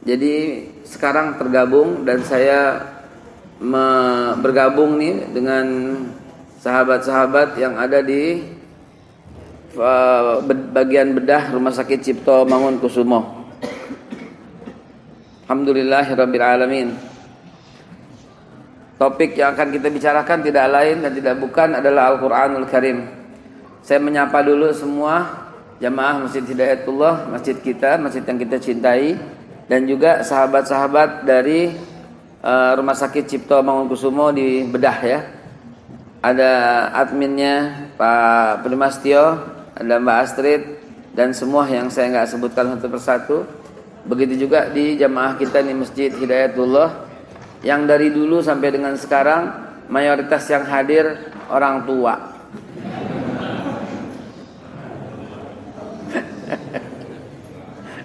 Jadi sekarang tergabung dan saya bergabung nih dengan sahabat-sahabat yang ada di bagian bedah Rumah Sakit Cipto Mangunkusumo. Alhamdulillahirabbil alamin. Topik yang akan kita bicarakan tidak lain dan tidak bukan adalah Al-Qur'anul Karim. Saya menyapa dulu semua jamaah Masjid Hidayatullah, masjid kita, masjid yang kita cintai, dan juga sahabat-sahabat dari Rumah Sakit Cipto Mangunkusumo di Bedah ya. Ada adminnya Pak Primastio, ada Mbak Astrid, dan semua yang saya nggak sebutkan satu persatu. Begitu juga di jamaah kita di Masjid Hidayatullah, yang dari dulu sampai dengan sekarang mayoritas yang hadir orang tua.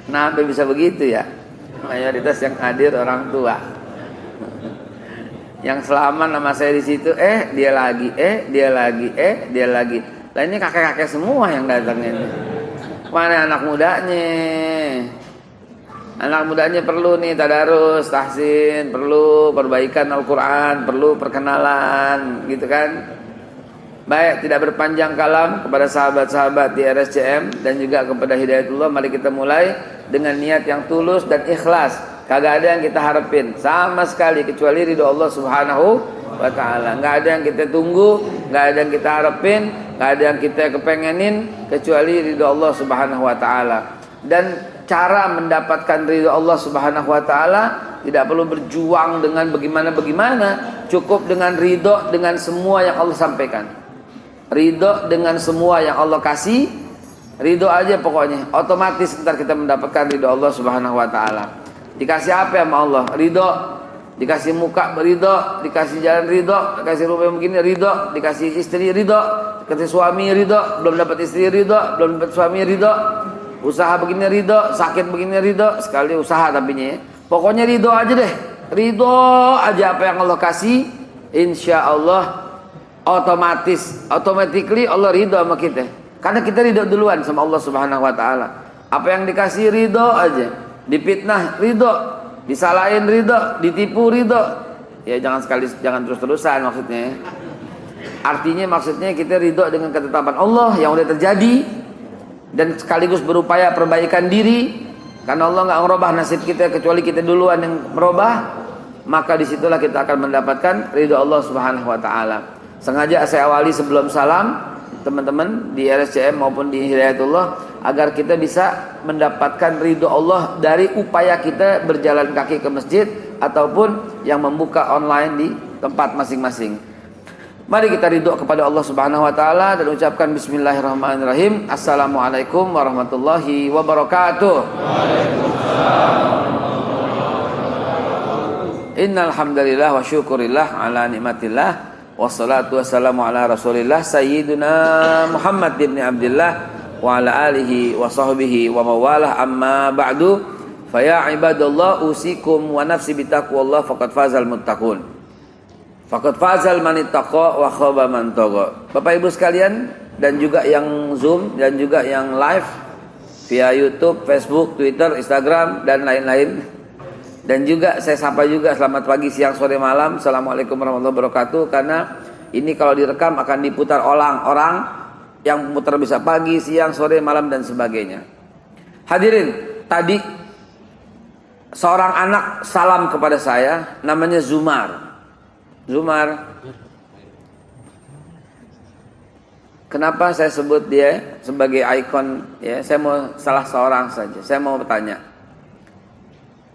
Kenapa bisa begitu ya? Mayoritas yang hadir orang tua. Yang selama nama saya di situ, dia lagi, dia lagi, dia lagi. Lah ini kakek-kakek semua yang datang ini. Mana anak mudanya? Anak mudanya perlu nih tadarus, tahsin, perlu perbaikan Al-Quran, perlu perkenalan, gitu kan? Baik, tidak berpanjang kalam, kepada sahabat-sahabat di RSCM dan juga kepada Hidayatullah, mari kita mulai dengan niat yang tulus dan ikhlas. Kagak ada yang kita harapin sama sekali kecuali ridho Allah Subhanahu wa ta'ala. Nggak ada yang kita tunggu, nggak ada yang kita harapin, nggak ada yang kita kepengenin kecuali ridho Allah Subhanahu wa ta'ala. Dan cara mendapatkan ridho Allah Subhanahu wa ta'ala tidak perlu berjuang dengan bagaimana-bagaimana, cukup dengan ridho dengan semua yang Allah sampaikan. Ridho dengan semua yang Allah kasih, ridho aja pokoknya, otomatis ntar kita mendapatkan ridho Allah Subhanahu wa ta'ala. Dikasih apa sama Allah? Ridho. Dikasih muka ridho, dikasih jalan ridho, dikasih rumah begini ridho, dikasih istri ridho, dikasih suami ridho, belum dapat istri ridho, belum dapat suami ridho, usaha begini ridho, sakit begini ridho, sekali usaha tapinya ya. Pokoknya ridho aja deh, ridho aja apa yang Allah kasih, insya Allah automatically Allah ridho sama kita, karena kita ridho duluan sama Allah Subhanahu wa ta'ala. Apa yang dikasih ridho aja, dipitnah ridho, disalahin ridho, ditipu ridho, ya jangan terus-terusan maksudnya. Artinya maksudnya kita ridho dengan ketetapan Allah yang udah terjadi, dan sekaligus berupaya perbaikan diri, karena Allah nggak ngerubah nasib kita kecuali kita duluan yang merubah. Maka disitulah kita akan mendapatkan ridho Allah Subhanahu wa ta'ala. Sengaja saya awali sebelum salam teman-teman di RSCM maupun di Hidayatullah, agar kita bisa mendapatkan ridho Allah dari upaya kita berjalan kaki ke masjid ataupun yang membuka online di tempat masing-masing. Mari kita ridho kepada Allah Subhanahu wa ta'ala dan ucapkan bismillahirrahmanirrahim. Assalamualaikum warahmatullahi wabarakatuh. Innal hamdalillah wa syukurillah ala nikmatillah, wassalatu wassalamu ala rasulillah sayyidina Muhammad ibn Abdillah wa ala alihi wa sahbihi wa mawalah, amma ba'du. Fa ya ibadallah, usikum wa nafsi bitaqwallah, faqad fazal muttaqun. Faqad fazal man ittaqa wa khaba man tagha. Bapak Ibu sekalian, dan juga yang Zoom dan juga yang live via YouTube, Facebook, Twitter, Instagram dan lain-lain. Dan juga saya sapa juga selamat pagi, siang, sore, malam. Assalamualaikum warahmatullahi wabarakatuh. Karena ini kalau direkam akan diputar orang yang putar bisa pagi, siang, sore, malam dan sebagainya. Hadirin, tadi seorang anak salam kepada saya, namanya Zumar. Kenapa saya sebut dia sebagai ikon ya? Saya mau salah seorang saja. Saya mau bertanya,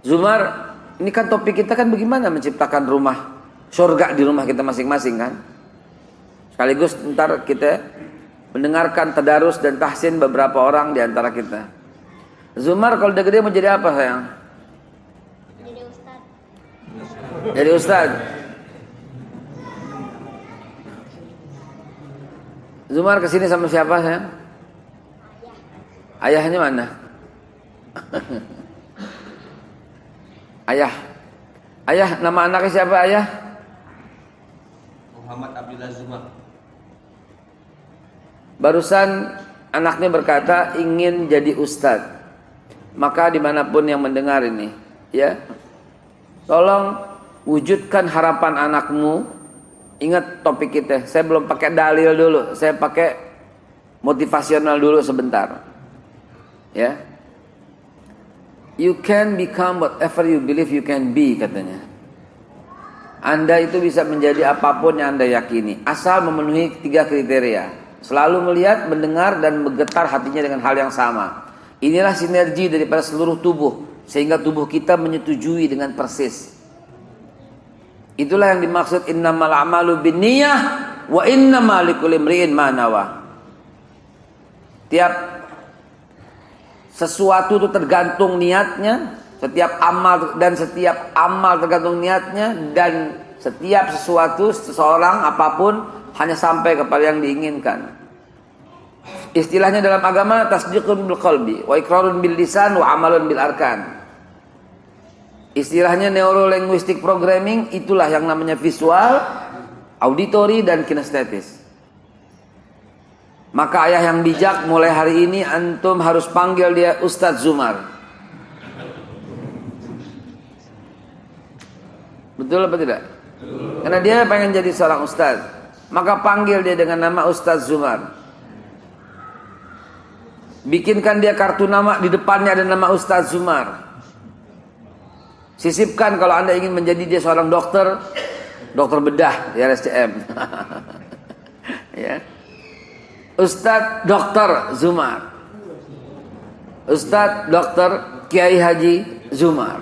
Zumar, ini kan topik kita kan bagaimana menciptakan rumah surga di rumah kita masing-masing kan? Sekaligus ntar kita mendengarkan tadarus dan tahsin beberapa orang di antara kita. Zumar kalau udah gede mau jadi apa sayang? Jadi ustad. Zumar kesini sama siapa sayang? Ayahnya mana? Ayah, nama anaknya siapa ayah? Muhammad Abdullah Zumar. Barusan anaknya berkata ingin jadi ustadz. Maka dimanapun yang mendengar ini, Ya. Tolong wujudkan harapan anakmu. Ingat topik kita. Saya belum pakai dalil dulu. Saya pakai motivasional dulu sebentar. Ya. You can become whatever you believe you can be, katanya. Anda itu bisa menjadi apapun yang Anda yakini, asal memenuhi 3 kriteria. Selalu melihat, mendengar, dan bergetar hatinya dengan hal yang sama. Inilah sinergi daripada seluruh tubuh, sehingga tubuh kita menyetujui dengan persis. Itulah yang dimaksud innamal a'malu binniyah wa innamal likulli imri'in ma nawa. Tiap sesuatu itu tergantung niatnya, setiap amal tergantung niatnya, dan setiap sesuatu seseorang apapun hanya sampai kepada yang diinginkan. Istilahnya dalam agama tasdiqun bil qalbi wa iqrarun bil lisan wa amalun bil arkan. Istilahnya neurolinguistic programming, itulah yang namanya visual, auditory, dan kinestetis. Maka ayah yang bijak, mulai hari ini antum harus panggil dia Ustadz Zumar. Betul apa tidak? Karena dia pengen jadi seorang ustadz, maka panggil dia dengan nama Ustadz Zumar. Bikinkan dia kartu nama, di depannya ada nama Ustadz Zumar. Sisipkan kalau Anda ingin menjadi dia seorang dokter bedah di RSCM. Ya. Ustadz Dokter Zumar. Ustadz Dokter Kiai Haji Zumar.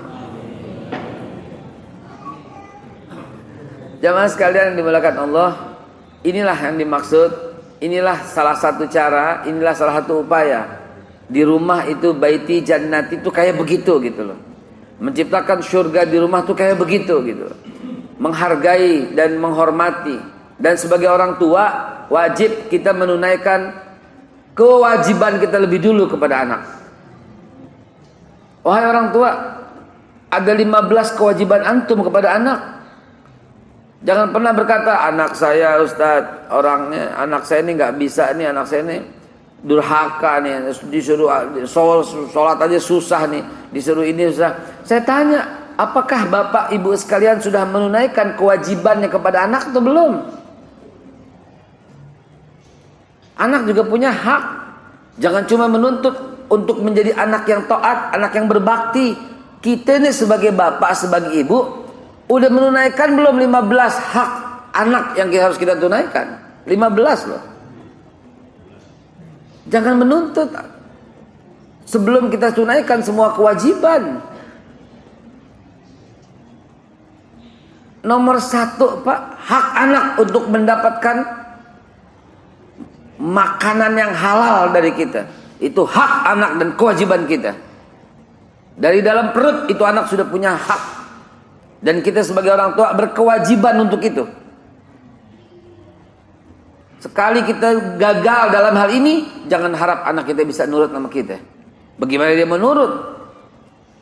Jamaah sekalian yang dimuliakan Allah, inilah yang dimaksud, inilah salah satu cara, inilah salah satu upaya. Di rumah itu baiti jannati itu kayak begitu gitu loh. Menciptakan surga di rumah tuh kayak begitu gitu. Menghargai dan menghormati. Dan sebagai orang tua wajib kita menunaikan kewajiban kita lebih dulu kepada anak. Wahai orang tua, ada 15 kewajiban antum kepada anak. Jangan pernah berkata, anak saya Ustadz, orangnya, anak saya ini nggak bisa nih, anak saya ini durhaka nih, disuruh sholat aja susah nih, disuruh ini susah. Saya tanya, apakah bapak ibu sekalian sudah menunaikan kewajibannya kepada anak atau belum? Anak juga punya hak. Jangan cuma menuntut untuk menjadi anak yang taat, anak yang berbakti. Kita ini sebagai bapak, sebagai ibu, udah menunaikan belum 15 hak anak yang harus kita tunaikan? 15 loh. Jangan menuntut sebelum kita tunaikan semua kewajiban. Nomor 1 Pak, hak anak untuk mendapatkan makanan yang halal dari kita. Itu hak anak dan kewajiban kita. Dari dalam perut itu anak sudah punya hak. Dan kita sebagai orang tua berkewajiban untuk itu. Sekali kita gagal dalam hal ini, jangan harap anak kita bisa nurut sama kita. Bagaimana dia menurut?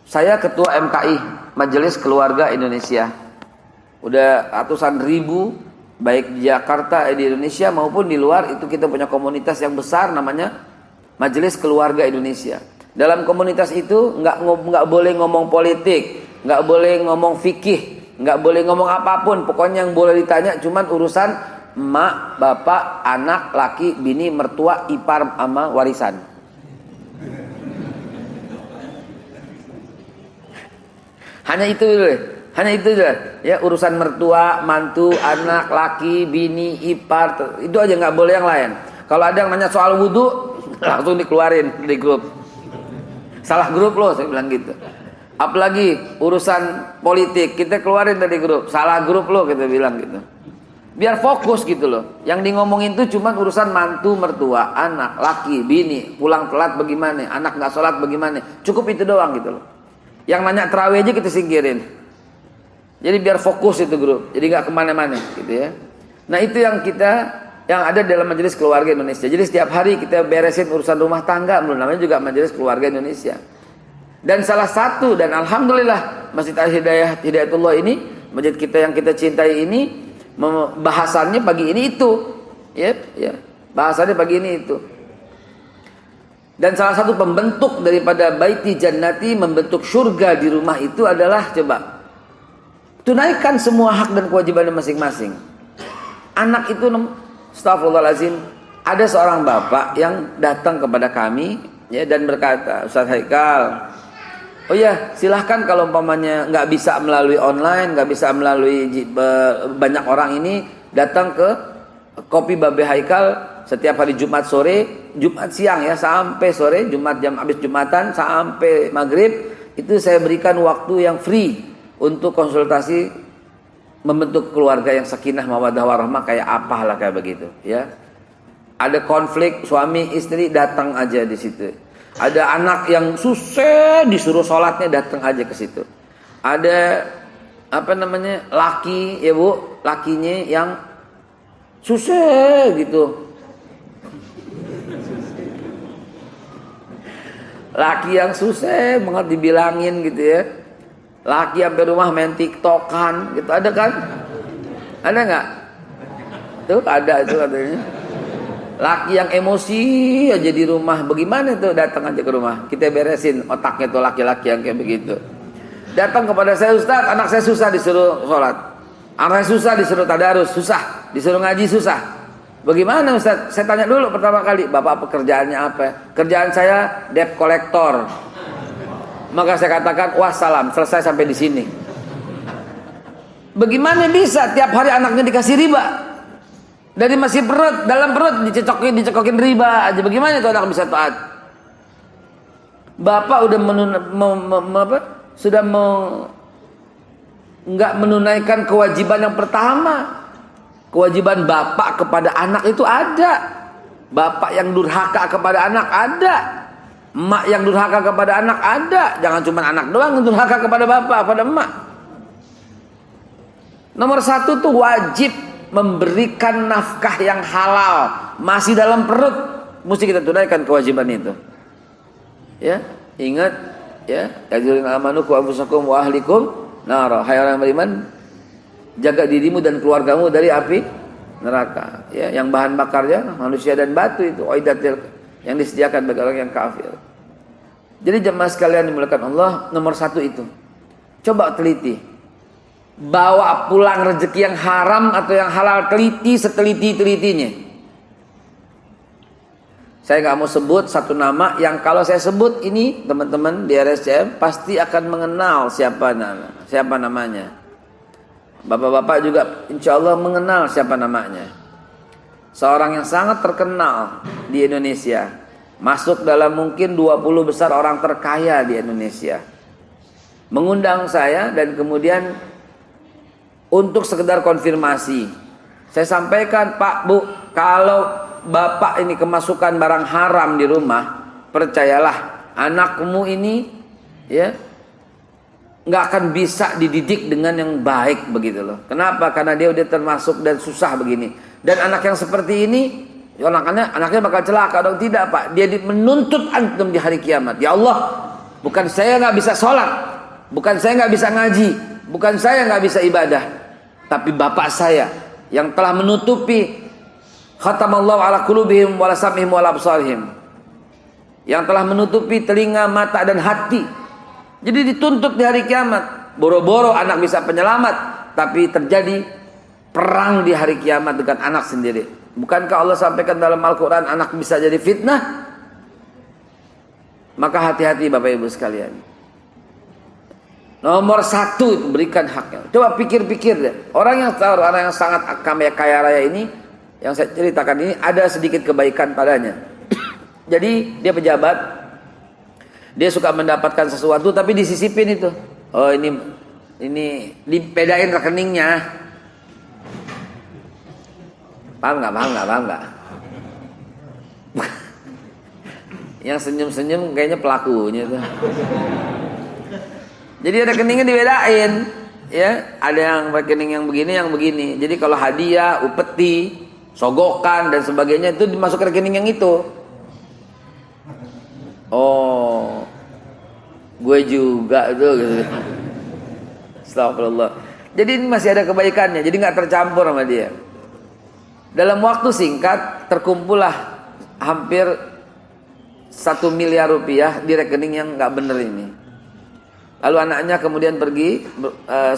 Saya ketua MKI, Majelis Keluarga Indonesia. Udah ratusan ribu, baik di Jakarta, di Indonesia maupun di luar, itu kita punya komunitas yang besar namanya Majelis Keluarga Indonesia. Dalam komunitas itu nggak boleh ngomong politik, nggak boleh ngomong fikih, nggak boleh ngomong apapun. Pokoknya yang boleh ditanya cuman urusan emak, bapak, anak, laki, bini, mertua, ipar, sama warisan. Hanya itu dulu. Hanya itu dulu. Ya, urusan mertua, mantu, anak, laki, bini, ipar, itu aja, nggak boleh yang lain. Kalau ada yang nanya soal wudhu, langsung dikeluarin di grup. Salah grup loh, saya bilang gitu. Apalagi urusan politik, kita keluarin dari grup. Salah grup loh, kita bilang gitu. Biar fokus gitu loh. Yang di ngomongin itu cuma urusan mantu, mertua, anak, laki, bini, pulang telat bagaimana, anak nggak sholat bagaimana. Cukup itu doang gitu loh. Yang nanya terawih aja kita singkirin. Jadi biar fokus itu grup. Jadi nggak kemana-mana gitu ya. Nah itu yang ada dalam Majelis Keluarga Indonesia. Jadi setiap hari kita beresin urusan rumah tangga. Namanya juga Majelis Keluarga Indonesia. Dan salah satu, dan alhamdulillah Masjid Al-Hidayah Hidayatullah ini, masjid kita yang kita cintai ini, bahasannya pagi ini itu, ya, bahasannya pagi ini itu. Dan salah satu pembentuk daripada baiti jannati, membentuk surga di rumah itu adalah, coba tunaikan semua hak dan kewajiban masing-masing. Anak itu, astagfirullahaladzim, ada seorang bapak yang datang kepada kami ya, dan berkata, Ustaz Haikal, oh ya silahkan kalau umpamanya nggak bisa melalui online, nggak bisa melalui banyak orang ini, datang ke Kopi Babe Haikal setiap hari Jumat sore, Jumat siang ya sampai sore, Jumat jam habis Jumatan sampai maghrib, itu saya berikan waktu yang free untuk konsultasi membentuk keluarga yang sakinah mawaddah warahmah, kayak apalah kayak begitu ya. Ada konflik suami istri, datang aja di situ. Ada anak yang susah disuruh sholatnya, datang aja ke situ. Ada laki ya bu, lakinya yang susah gitu, laki yang susah banget dibilangin gitu ya. Laki sampai rumah main tiktokan gitu, ada kan? Ada nggak? Tuh ada itu katanya. Laki yang emosi aja di rumah, bagaimana tuh? Datang aja ke rumah, kita beresin otaknya tuh laki-laki yang kayak begitu. Datang kepada saya, Ustaz, anak saya susah disuruh sholat, anak saya susah disuruh tadarus, susah disuruh ngaji, susah. Bagaimana Ustaz? Saya tanya dulu pertama kali, Bapak pekerjaannya apa? Kerjaan saya debt collector. Maka saya katakan, wassalam, selesai sampai di sini. Bagaimana bisa tiap hari anaknya dikasih riba? Dari masih perut, dalam perut dicekokin riba aja. Bagaimana itu anak bisa taat? Bapak udah nggak menunaikan kewajiban yang pertama. Kewajiban bapak kepada anak itu ada. Bapak yang durhaka kepada anak ada. Emak yang durhaka kepada anak ada. Jangan cuma anak doang yang durhaka kepada bapak, pada emak. Nomor satu tuh wajib memberikan nafkah yang halal. Masih dalam perut, mesti kita tunaikan kewajiban itu. Ya, ingat ya, yadzulina amanu qu anfusakum wa ahlikum nar. Hai orang beriman, jaga dirimu dan keluargamu dari api neraka. Ya, yang bahan bakarnya manusia dan batu itu, uiddatil, yang disediakan bagi orang yang kafir. Jadi jemaah sekalian dimuliakan Allah, nomor satu itu. Coba teliti. Bawa pulang rezeki yang haram atau yang halal, teliti seteliti-telitinya. Saya nggak mau sebut satu nama yang kalau saya sebut ini teman-teman di RSCM pasti akan mengenal siapa namanya. Bapak-bapak juga insya Allah mengenal siapa namanya. Seorang yang sangat terkenal di Indonesia. Masuk dalam mungkin 20 besar orang terkaya di Indonesia. Mengundang saya dan kemudian untuk sekedar konfirmasi. Saya sampaikan, Pak, Bu, kalau Bapak ini kemasukan barang haram di rumah, percayalah anakmu ini ya nggak akan bisa dididik dengan yang baik begitu loh. Kenapa? Karena dia udah termasuk dan susah begini. Dan anak yang seperti ini, anaknya bakal celaka dong. Tidak Pak, dia menuntut antum di hari kiamat. Ya Allah, bukan saya nggak bisa sholat, bukan saya nggak bisa ngaji, bukan saya nggak bisa ibadah, tapi bapak saya yang telah menutupi khatamallahu ala qulubihim wa la sam'ihim wa la absarihim, yang telah menutupi telinga, mata dan hati. Jadi dituntut di hari kiamat. Boro-boro anak bisa penyelamat, tapi terjadi perang di hari kiamat dengan anak sendiri. Bukankah Allah sampaikan dalam Al-Quran anak bisa jadi fitnah? Maka hati-hati Bapak Ibu sekalian. Nomor satu itu berikan haknya. Coba pikir-pikir deh. Orang yang sangat kaya raya ini, yang saya ceritakan ini, ada sedikit kebaikan padanya. Jadi dia pejabat, dia suka mendapatkan sesuatu tapi disisipin itu. Oh ini dipedain rekeningnya. Paham nggak? Yang senyum-senyum kayaknya pelakunya tuh. Jadi rekeningnya dibedain, ya. Ada yang rekening yang begini. Jadi kalau hadiah, upeti, sogokan dan sebagainya itu dimasuk rekening yang itu. Oh, gue juga tuh. Gitu. Astagfirullah. Jadi ini masih ada kebaikannya. Jadi nggak tercampur sama dia. Dalam waktu singkat terkumpullah hampir 1 miliar rupiah di rekening yang nggak bener ini. Lalu anaknya kemudian pergi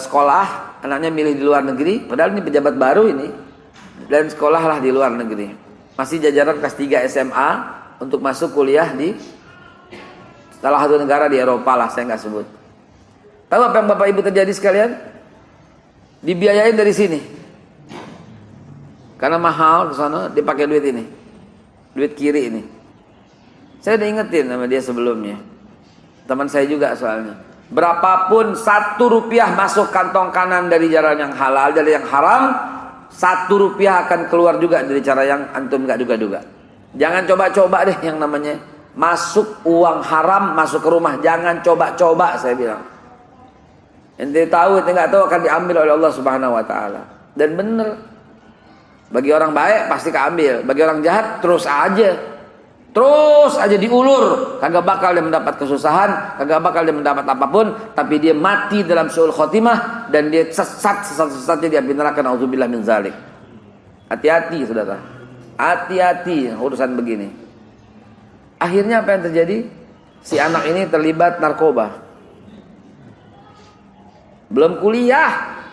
sekolah, anaknya milih di luar negeri, padahal ini pejabat baru ini, dan sekolahlah di luar negeri. Masih jajaran kelas 3 SMA untuk masuk kuliah di salah satu negara di Eropa lah, saya nggak sebut. Tahu apa yang Bapak Ibu terjadi sekalian? Dibiayain dari sini. Karena mahal ke sana, dipakai duit ini. Duit kiri ini. Saya udah ingetin sama dia sebelumnya. Teman saya juga soalnya. Berapapun 1 rupiah masuk kantong kanan dari jalan yang halal, dari yang haram, 1 rupiah akan keluar juga dari cara yang antum gak duga-duga. Jangan coba-coba deh yang namanya masuk uang haram masuk ke rumah. Jangan coba-coba, saya bilang. Ente tahu, ente gak tahu akan diambil oleh Allah Subhanahu Wa Taala. Dan bener, bagi orang baik pasti keambil, bagi orang jahat terus aja diulur, kagak bakal dia mendapat kesusahan, kagak bakal dia mendapat apapun, tapi dia mati dalam su'ul khotimah dan dia sesat-sesatnya di api neraka. Nauzubillah min zalik. Hati-hati saudara, hati-hati urusan begini. Akhirnya apa yang terjadi? Si anak ini terlibat narkoba, belum kuliah,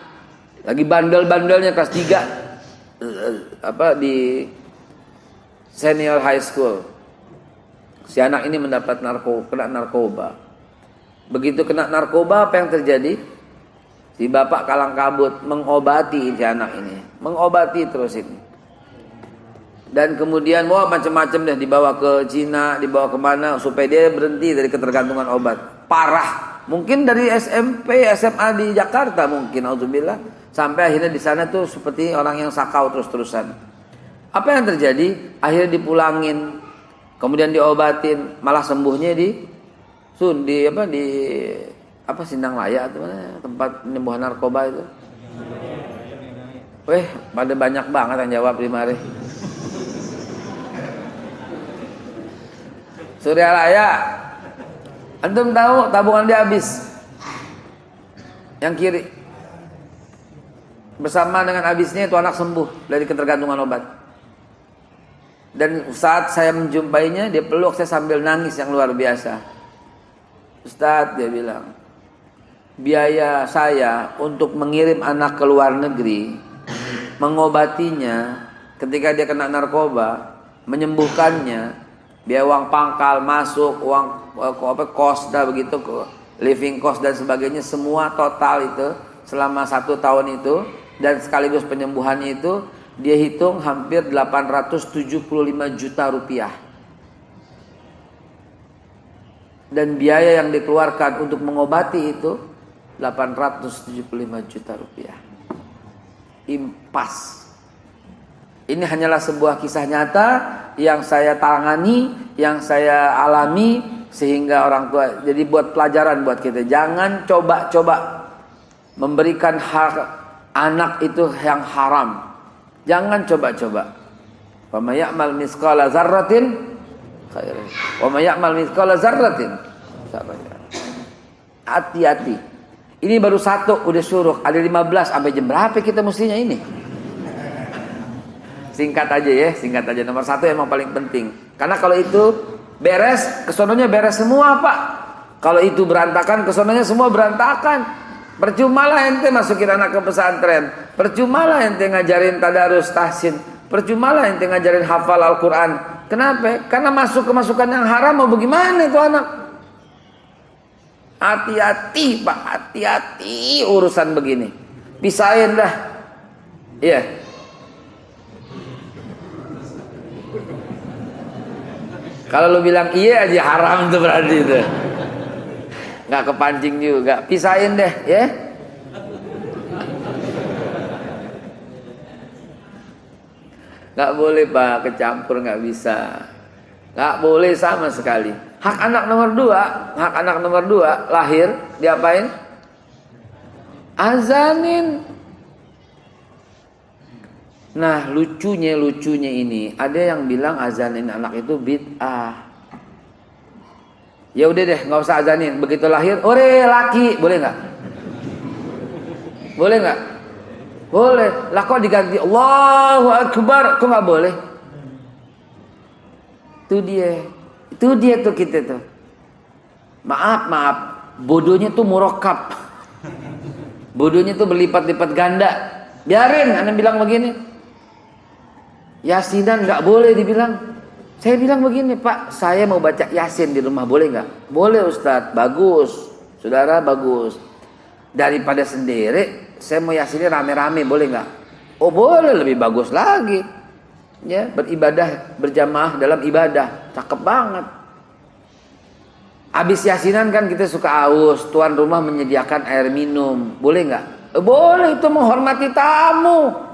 lagi bandel-bandelnya kelas 3 di senior high school. Si anak ini mendapat kena narkoba. Begitu kena narkoba, apa yang terjadi? Si bapak kalang kabut mengobati si anak ini, mengobati terus ini. Dan kemudian macam-macam deh, dibawa ke Cina, dibawa kemana supaya dia berhenti dari ketergantungan obat. Parah. Mungkin dari SMP, SMA di Jakarta mungkin, auzubillah, sampai akhirnya di sana tuh seperti orang yang sakau terus-terusan. Apa yang terjadi? Akhirnya dipulangin. Kemudian diobatin, malah sembuhnya di Sindang Laya atau mana tempat penyembuhan narkoba itu. Pada banyak banget yang jawab di mari. Surya Raya. Antum tahu tabungan dia habis. Yang kiri. Bersama dengan habisnya itu anak sembuh dari ketergantungan obat. Dan saat saya menjumpainya, dia peluk saya sambil nangis yang luar biasa. Ustadz, dia bilang, biaya saya untuk mengirim anak ke luar negeri, mengobatinya ketika dia kena narkoba, menyembuhkannya, biaya uang pangkal masuk, uang kos dah begitu, living cost dan sebagainya, semua total itu selama 1 tahun itu, dan sekaligus penyembuhannya itu, dia hitung hampir 875 juta rupiah. Dan biaya yang dikeluarkan untuk mengobati itu 875 juta rupiah. Impas. Ini hanyalah sebuah kisah nyata yang saya tangani, yang saya alami, sehingga orang tua, jadi buat pelajaran buat kita. Jangan coba-coba memberikan hak anak itu yang haram. Jangan coba-coba. Wa may ya'mal mithqala dzarratin khairan. Wa may ya'mal mithqala dzarratin syarran. Hati-hati. Ini baru 1 udah suruh, ada 15, sampai jam berapa kita mestinya ini? Singkat aja ya, singkat aja. Nomor 1 emang paling penting. Karena kalau itu beres, kesononya beres semua, Pak. Kalau itu berantakan, kesononya semua berantakan. Percumalah ente masukin anak ke pesantren, percumalah ente ngajarin tadarus tahsin, percumalah ente ngajarin hafal Al-Quran. Kenapa? Karena masuk kemasukan yang haram, mau bagaimana itu anak? Hati-hati Pak, hati-hati urusan begini. Pisahin dah. Iya. Kalau lu bilang iya aja haram tuh berarti itu. Nggak kepancing juga, pisahin deh ya. Nggak boleh Pak, kecampur nggak bisa. Nggak boleh sama sekali. Hak anak nomor 2 lahir diapain? Azanin. Nah lucunya ini, ada yang bilang azanin anak itu bid'ah. Ya udah deh, nggak usah azanin. Begitu lahir, ore laki, boleh nggak? Boleh nggak? Boleh. Lah kok diganti Allahu Akbar, kok nggak boleh? Itu dia. Itu dia tuh kita tuh. Maaf, bodohnya tuh murokap. Bodohnya tuh berlipat-lipat ganda. Biarin, Anda bilang begini. Yasinan nggak boleh dibilang. Saya bilang begini, Pak, saya mau baca Yasin di rumah, boleh nggak? Boleh Ustadz, bagus. Saudara, bagus. Daripada sendiri, saya mau Yasinnya rame-rame, boleh nggak? Oh boleh, lebih bagus lagi. Ya, beribadah berjamaah dalam ibadah, cakep banget. Habis Yasinan kan kita suka aus, tuan rumah menyediakan air minum, boleh nggak? Boleh, itu menghormati tamu.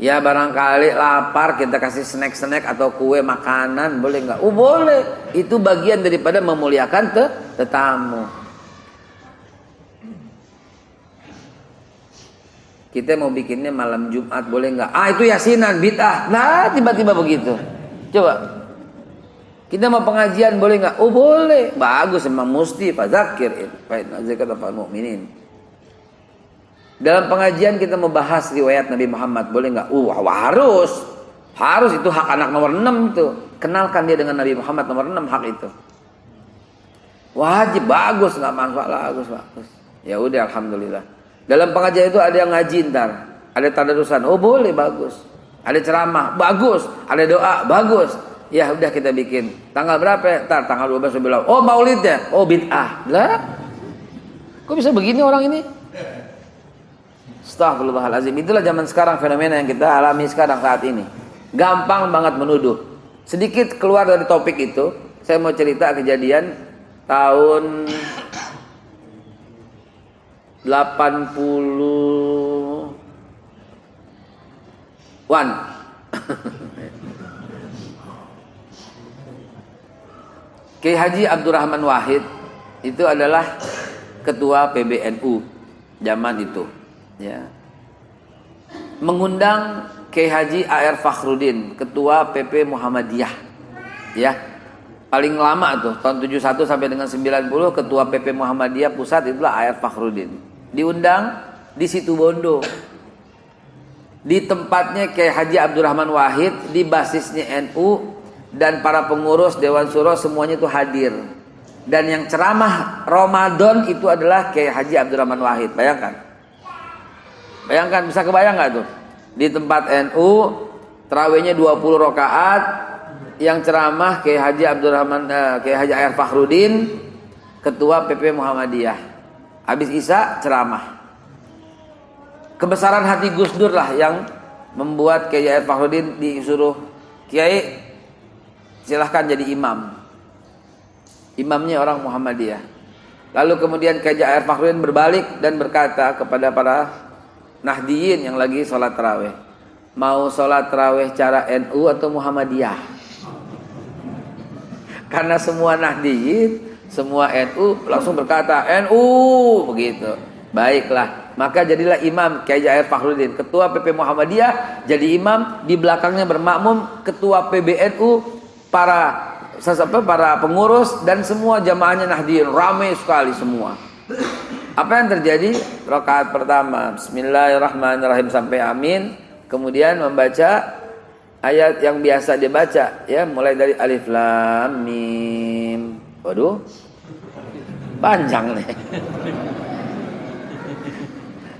Ya barangkali lapar kita kasih snack-snack atau kue makanan, boleh nggak? Oh boleh, itu bagian daripada memuliakan tetamu. Kita mau bikinnya malam Jumat, boleh nggak? Ah itu Yasinan, bid'ah. Nah tiba-tiba begitu. Coba. Kita mau pengajian, boleh nggak? Oh boleh, bagus, memang mesti. Fadzakir, fa'innazikat fa'al mu'minin. Dalam pengajian kita membahas riwayat Nabi Muhammad, boleh nggak? Harus itu hak anak nomor 6 itu. Kenalkan dia dengan Nabi Muhammad nomor 6 hak itu. Wajib, bagus, nggak masalah, bagus. Ya udah, alhamdulillah. Dalam pengajian itu ada yang ngaji ntar, ada tadarusan, oh boleh, bagus. Ada ceramah, bagus. Ada doa, bagus. Ya udah kita bikin. Tanggal berapa? Ntar tanggal 12 bilang, oh maulid ya, oh bid'ah. Lah, kok bisa begini orang ini? Astaghfirullahaladzim. Itulah zaman sekarang, fenomena yang kita alami sekarang saat ini. Gampang banget menuduh. Sedikit keluar dari topik itu, saya mau cerita kejadian tahun 80-an. Kiai Haji Abdurrahman Wahid itu adalah ketua PBNU zaman itu. Ya. Mengundang Kiai Haji A.R. Fakhruddin, ketua PP Muhammadiyah. Ya. Paling lama tuh tahun 71 sampai dengan 90 ketua PP Muhammadiyah pusat itulah A.R. Fakhruddin. Diundang di Situbondo. Di tempatnya Kiai Haji Abdurrahman Wahid, di basisnya NU dan para pengurus Dewan Syuro semuanya itu hadir. Dan yang ceramah Ramadan itu adalah Kiai Haji Abdurrahman Wahid. Bayangkan, bisa kebayang nggak tuh? Di tempat NU, tarawihnya 20 rakaat, yang ceramah Kiai Haji Kiai Haji A.R. Fakhruddin, ketua PP Muhammadiyah. Habis Isya ceramah. Kebesaran hati Gus Dur lah yang membuat Kiai A.R. Fakhruddin disuruh, Kiai silahkan jadi imam. Imamnya orang Muhammadiyah. Lalu kemudian Kiai A.R. Fakhruddin berbalik dan berkata kepada para Nahdiyin yang lagi sholat tarawih, mau sholat tarawih cara NU atau Muhammadiyah? Karena semua Nahdiyin, semua NU langsung berkata NU begitu. Baiklah, maka jadilah imam Kiai A.R. Fakhruddin, ketua PP Muhammadiyah jadi imam, di belakangnya bermakmum ketua PBNU, para pengurus dan semua jamaahnya Nahdiyin, ramai sekali semua. Apa yang terjadi? Rakaat pertama Bismillahirrahmanirrahim sampai amin, kemudian membaca ayat yang biasa dibaca, ya, mulai dari alif lam mim. Waduh, panjang nih.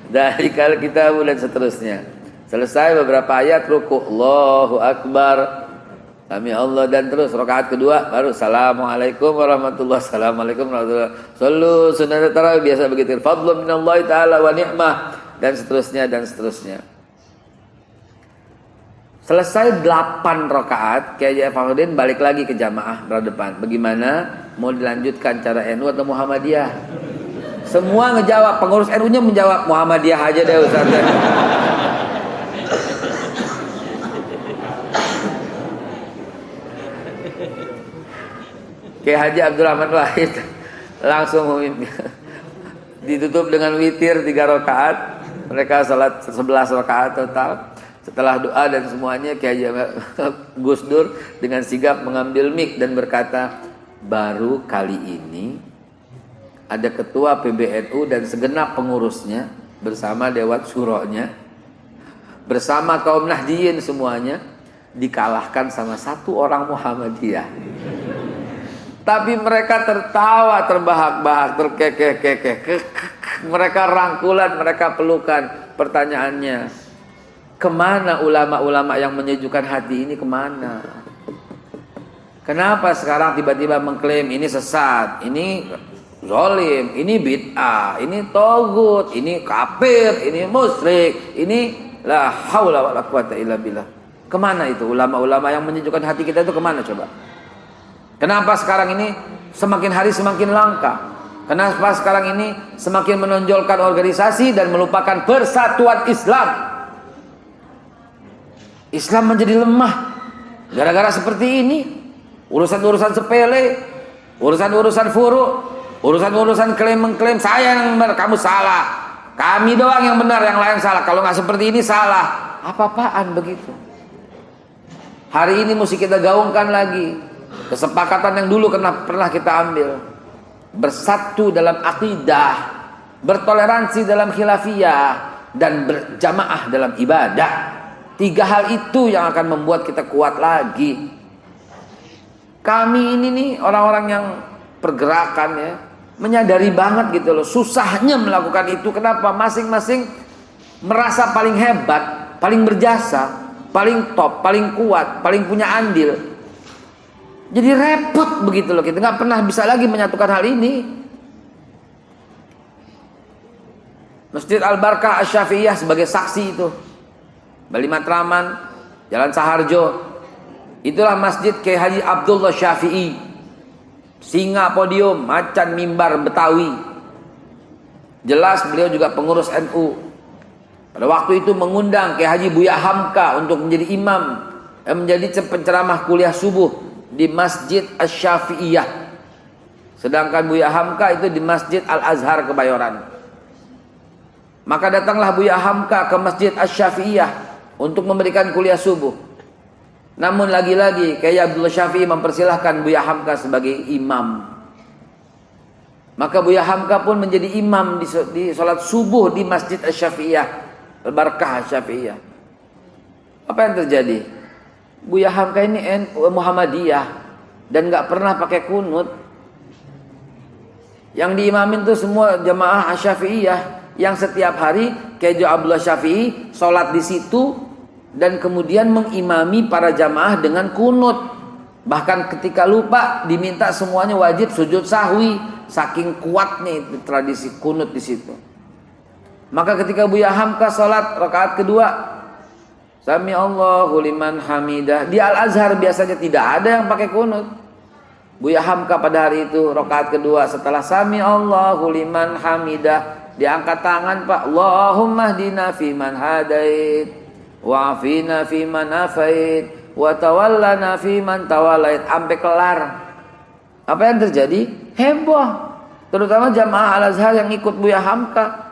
Dari kal kita dan seterusnya. Selesai beberapa ayat ruku, Allahu Akbar, Sami Allah, dan terus rakaat kedua baru Assalamualaikum warahmatullahi wabarakatuh. Assalamualaikum warahmatullahi wabarakatuh. Sallu sunnah tarawih biasa begitu. Fadlun minallahi ta'ala wa ni'mah, dan seterusnya dan seterusnya. Selesai 8 rakaat, Kiai A.R. Fakhruddin balik lagi ke jamaah berdepan. Bagaimana? Mau dilanjutkan cara NU atau Muhammadiyah? Semua ngejawab, pengurus NU-nya menjawab Muhammadiyah aja deh Ustaz. Kiai Haji Abdurrahman Wahid langsung memimpin. Ditutup dengan witir 3 rakaat. Mereka salat 11 rakaat total. Setelah doa dan semuanya, Kiai Haji Gus Dur dengan sigap mengambil mic dan berkata, baru kali ini ada ketua PBNU dan segenap pengurusnya bersama Dewan Syuronya, bersama kaum Nahdiyin semuanya, dikalahkan sama satu orang Muhammadiyah. Tapi mereka tertawa terbahak-bahak, terkekeh-kekeh. Mereka rangkulan, mereka pelukan. Pertanyaannya, kemana ulama-ulama yang menyejukkan hati ini, kemana? Kenapa sekarang tiba-tiba mengklaim ini sesat, ini zalim, ini bid'ah, ini togut, ini kafir, ini musyrik, ini la haula wala quwata illa billah. Kemana itu ulama-ulama yang menyejukkan hati kita itu, kemana coba? Kenapa sekarang ini semakin hari semakin langka? Kenapa sekarang ini semakin menonjolkan organisasi dan melupakan persatuan Islam? Islam menjadi lemah gara-gara seperti ini. Urusan-urusan sepele, urusan-urusan furu', urusan-urusan klaim-mengklaim saya yang benar, kamu salah. Kami doang yang benar, yang lain salah. Kalau nggak seperti ini salah. Apa-apaan begitu? Hari ini mesti kita gaungkan lagi kesepakatan yang dulu pernah kita ambil. Bersatu dalam akidah, bertoleransi dalam khilafiyah, dan berjamaah dalam ibadah. 3 hal itu yang akan membuat kita kuat lagi. Kami ini nih orang-orang yang pergerakan ya, menyadari banget gitu loh, susahnya melakukan itu. Kenapa? Masing-masing merasa paling hebat, paling berjasa, paling top, paling kuat, paling punya andil. Jadi repot begitu loh, kita nggak pernah bisa lagi menyatukan hal ini. Masjid Al-Barkah Asy-Syafi'iyah sebagai saksi itu, Bali Matraman, Jalan Saharjo, itulah Masjid Kyai Haji Abdullah Syafi'i, singa podium, macan mimbar Betawi. Jelas beliau juga pengurus NU. Pada waktu itu mengundang Kyai Haji Buya Hamka untuk menjadi imam, menjadi penceramah kuliah subuh di Masjid Asy-Syafi'iyah. Sedangkan Buya Hamka itu di Masjid Al-Azhar Kebayoran. Maka datanglah Buya Hamka ke Masjid Asy-Syafi'iyah untuk memberikan kuliah subuh. Namun lagi-lagi Kyai Abdullah Syafi'i mempersilahkan Buya Hamka sebagai imam. Maka Buya Hamka pun menjadi imam di sholat subuh di Masjid Asy-Syafi'iyah, Al-Barkah Asy-Syafi'iyah. Apa yang terjadi? Buya Hamka ini Muhammadiyah dan nggak pernah pakai kunut. Yang diimamin tuh semua jamaah Asy-Syafi'iyah yang setiap hari Kyai Abdullah Syafi'i sholat di situ dan kemudian mengimami para jamaah dengan kunut. Bahkan ketika lupa diminta semuanya wajib sujud sahwi, saking kuatnya itu tradisi kunut di situ. Maka ketika Buya Hamka sholat rakaat kedua, Sami Allahu liman hamidah, di Al-Azhar biasanya tidak ada yang pakai kunut. Buya Hamka pada hari itu rakaat kedua setelah Sami Allahu liman hamidah, diangkat tangan, Pak, Allahumma hdina fiman hadait, wa'afina fiman afait, wa tawallana fiman tawallait, sampai kelar. Apa yang terjadi? Heboh, terutama jamaah Al-Azhar yang ikut Buya Hamka.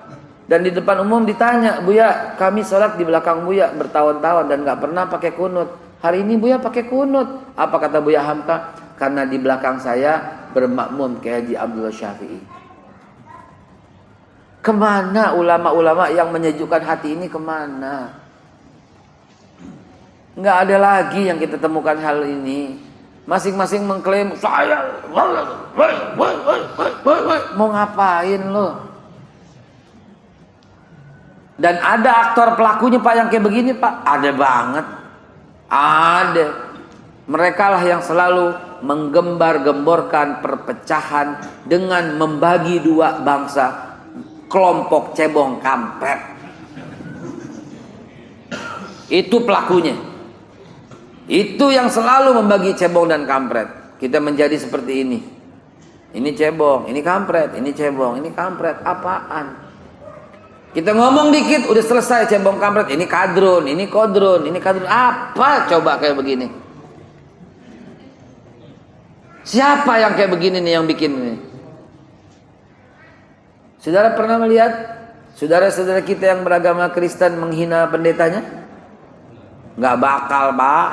Dan di depan umum ditanya, Buya, kami sholat di belakang Buya bertahun-tahun dan gak pernah pakai kunut. Hari ini Buya pakai kunut. Apa kata Buya Hamka? Karena di belakang saya bermakmum Kyai Haji Abdullah Syafi'i. Kemana ulama-ulama yang menyejukkan hati ini, kemana? Nggak ada lagi yang kita temukan hal ini. Masing-masing mengklaim saya mau ngapain lo? Dan ada aktor pelakunya, Pak, yang kayak begini, Pak. Ada banget. Ada. Mereka lah yang selalu menggembar-gemborkan perpecahan dengan membagi dua bangsa. Kelompok cebong kampret. Itu pelakunya. Itu yang selalu membagi cebong dan kampret. Kita menjadi seperti ini. Ini cebong, ini kampret, ini cebong, ini kampret. Apaan? Kita ngomong dikit udah selesai cebong kampret. Ini kadrun, ini kodrun, ini kadrun. Apa coba kayak begini? Siapa yang kayak begini nih yang bikin ini? Saudara pernah melihat saudara-saudara kita yang beragama Kristen menghina pendetanya? Nggak bakal, Pak.